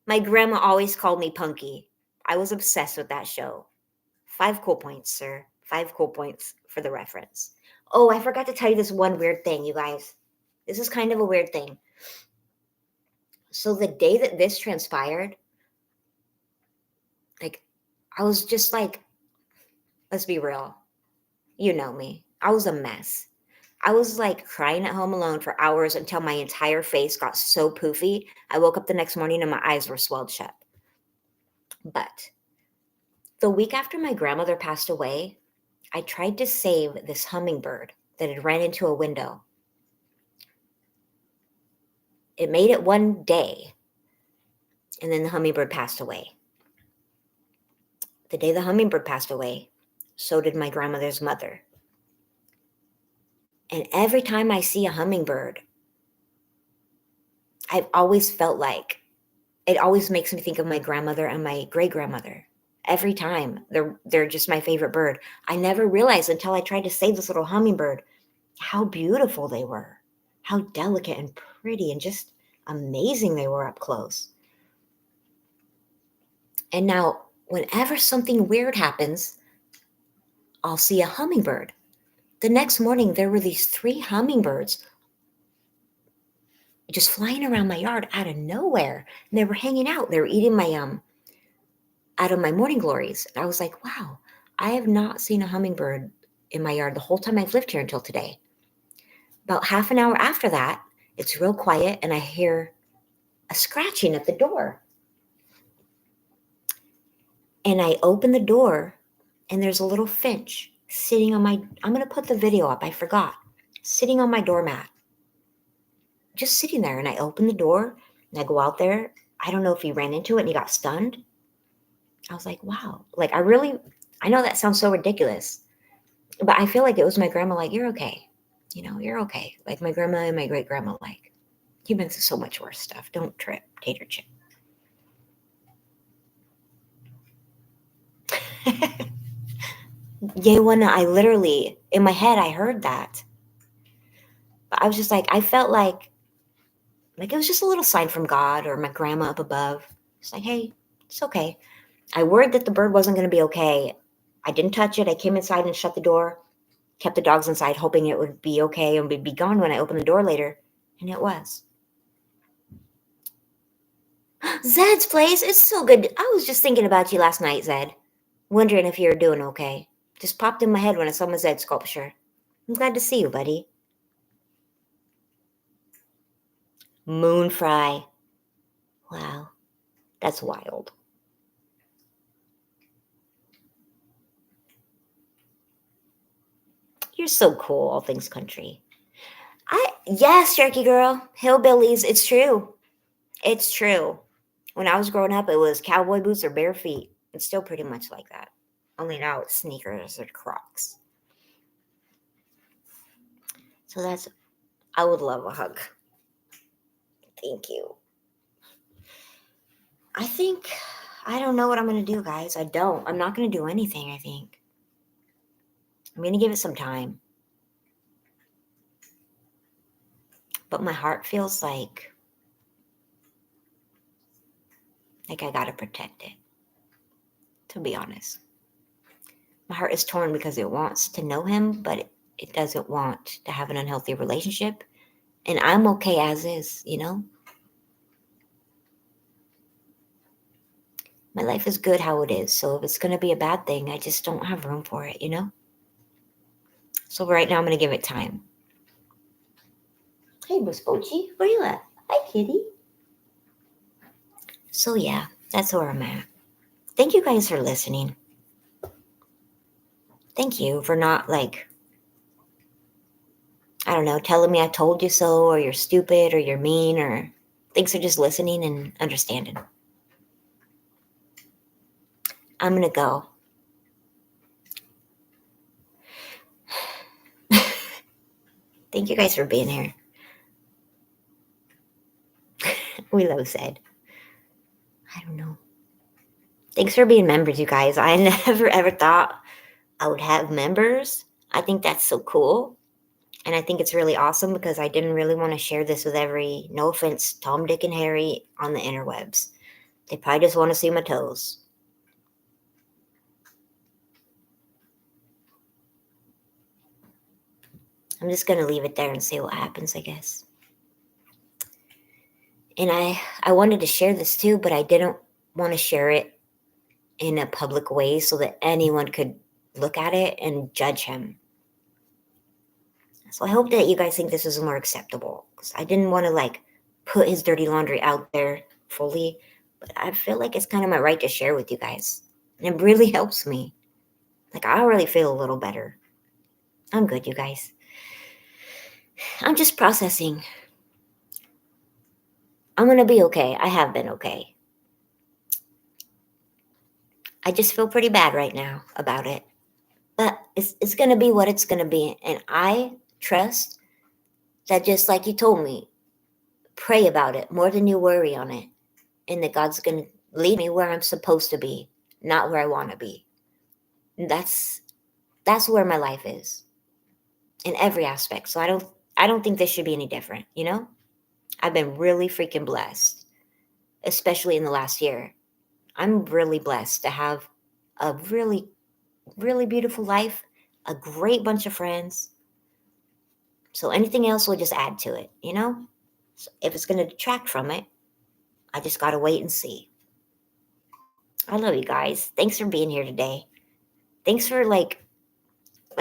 My grandma always called me Punky. I was obsessed with that show. 5 cool points, sir. 5 cool points for the reference. Oh, I forgot to tell you this one weird thing, you guys. This is kind of a weird thing. So the day that this transpired, like, I was just like, let's be real. You know me. I was a mess. I was like crying at home alone for hours until my entire face got so poofy. I woke up the next morning and my eyes were swelled shut. But the week after my grandmother passed away, I tried to save this hummingbird that had ran into a window. It made it one day, and then the hummingbird passed away. The day the hummingbird passed away, so did my grandmother's mother. And every time I see a hummingbird, I've always felt like it always makes me think of my grandmother and my great grandmother. Every time they're just my favorite bird. I never realized until I tried to save this little hummingbird how beautiful they were, how delicate and pretty and just amazing they were up close. And now, whenever something weird happens, I'll see a hummingbird. The next morning, there were these 3 hummingbirds just flying around my yard out of nowhere. And they were hanging out. They were eating my out of my morning glories. And I was like, wow, I have not seen a hummingbird in my yard the whole time I've lived here until today. About half an hour after that, it's real quiet and I hear a scratching at the door. And I open the door and there's a little finch sitting on I'm going to put the video up. I forgot. Sitting on my doormat. Just sitting there. And I open the door and I go out there. I don't know if he ran into it and he got stunned. I was like, wow. Like, I know that sounds so ridiculous, but I feel like it was my grandma, like, you're okay. You know, you're okay. Like my grandma and my great grandma, like, you've been through so much worse stuff. Don't trip, tater chip. Yeah, when I literally, in my head, I heard that. But I was just like, I felt like it was just a little sign from God or my grandma up above. It's like, hey, it's okay. I worried that the bird wasn't going to be okay. I didn't touch it. I came inside and shut the door, kept the dogs inside, hoping it would be okay and would be gone when I opened the door later. And it was. Zed's place, it's so good. I was just thinking about you last night, Zed. Wondering if you were doing okay. Just popped in my head when I saw my Zed sculpture. I'm glad to see you, buddy. Moonfry. Wow, that's wild. You're so cool, all things country. Yes, Jerky Girl. Hillbillies, it's true. It's true. When I was growing up, it was cowboy boots or bare feet. It's still pretty much like that. Only now it's sneakers or Crocs. So I would love a hug. Thank you. I think I don't know what I'm going to do, guys. I don't. I'm not going to do anything, I think. I'm going to give it some time. But my heart feels like I got to protect it, to be honest. My heart is torn because it wants to know him, but it doesn't want to have an unhealthy relationship. And I'm okay as is, you know? My life is good how it is. So if it's going to be a bad thing, I just don't have room for it, you know? So right now I'm going to give it time. Hey, Miss Bochi, where you at? Hi, kitty. So yeah, that's where I'm at. Thank you guys for listening. Thank you for not like, I don't know, telling me I told you so, or you're stupid, or you're mean, or thanks for just listening and understanding. I'm gonna go. Thank you guys for being here. We love said. I don't know. Thanks for being members, you guys. I never ever thought I would have members. I think that's so cool. And I think it's really awesome because I didn't really want to share this with every, no offense, Tom, Dick, and Harry on the interwebs. They probably just want to see my toes. I'm just going to leave it there and see what happens, I guess. And I wanted to share this too, but I didn't want to share it in a public way so that anyone could look at it and judge him. So I hope that you guys think this is more acceptable, because I didn't want to like put his dirty laundry out there fully, but I feel like it's kind of my right to share with you guys. And it really helps me. Like, I already feel a little better. I'm good, you guys. I'm just processing. I'm going to be okay. I have been okay. I just feel pretty bad right now about it. But it's going to be what it's going to be. And I trust that, just like you told me, pray about it more than you worry on it. And that God's going to lead me where I'm supposed to be, not where I want to be. And that's where my life is in every aspect. So I don't think this should be any different, you know? I've been really freaking blessed, especially in the last year. I'm really blessed to have a really, really beautiful life, a great bunch of friends. So anything else will just add to it, you know? So if it's going to detract from it, I just got to wait and see. I love you guys. Thanks for being here today. Thanks for like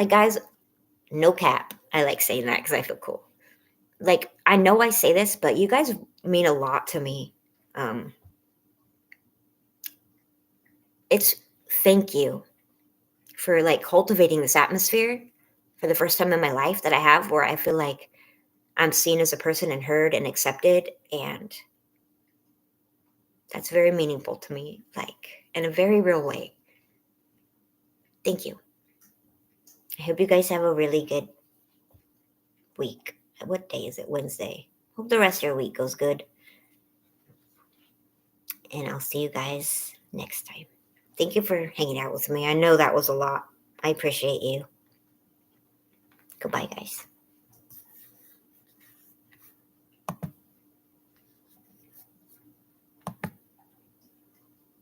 guys, no cap. I like saying that because I feel cool. Like, I know I say this, but you guys mean a lot to me. It's thank you for like cultivating this atmosphere for the first time in my life that I have, where I feel like I'm seen as a person and heard and accepted. And that's very meaningful to me, like in a very real way. Thank you. I hope you guys have a really good week. What day is it? Wednesday. Hope the rest of your week goes good. And I'll see you guys next time. Thank you for hanging out with me. I know that was a lot. I appreciate you. Goodbye, guys.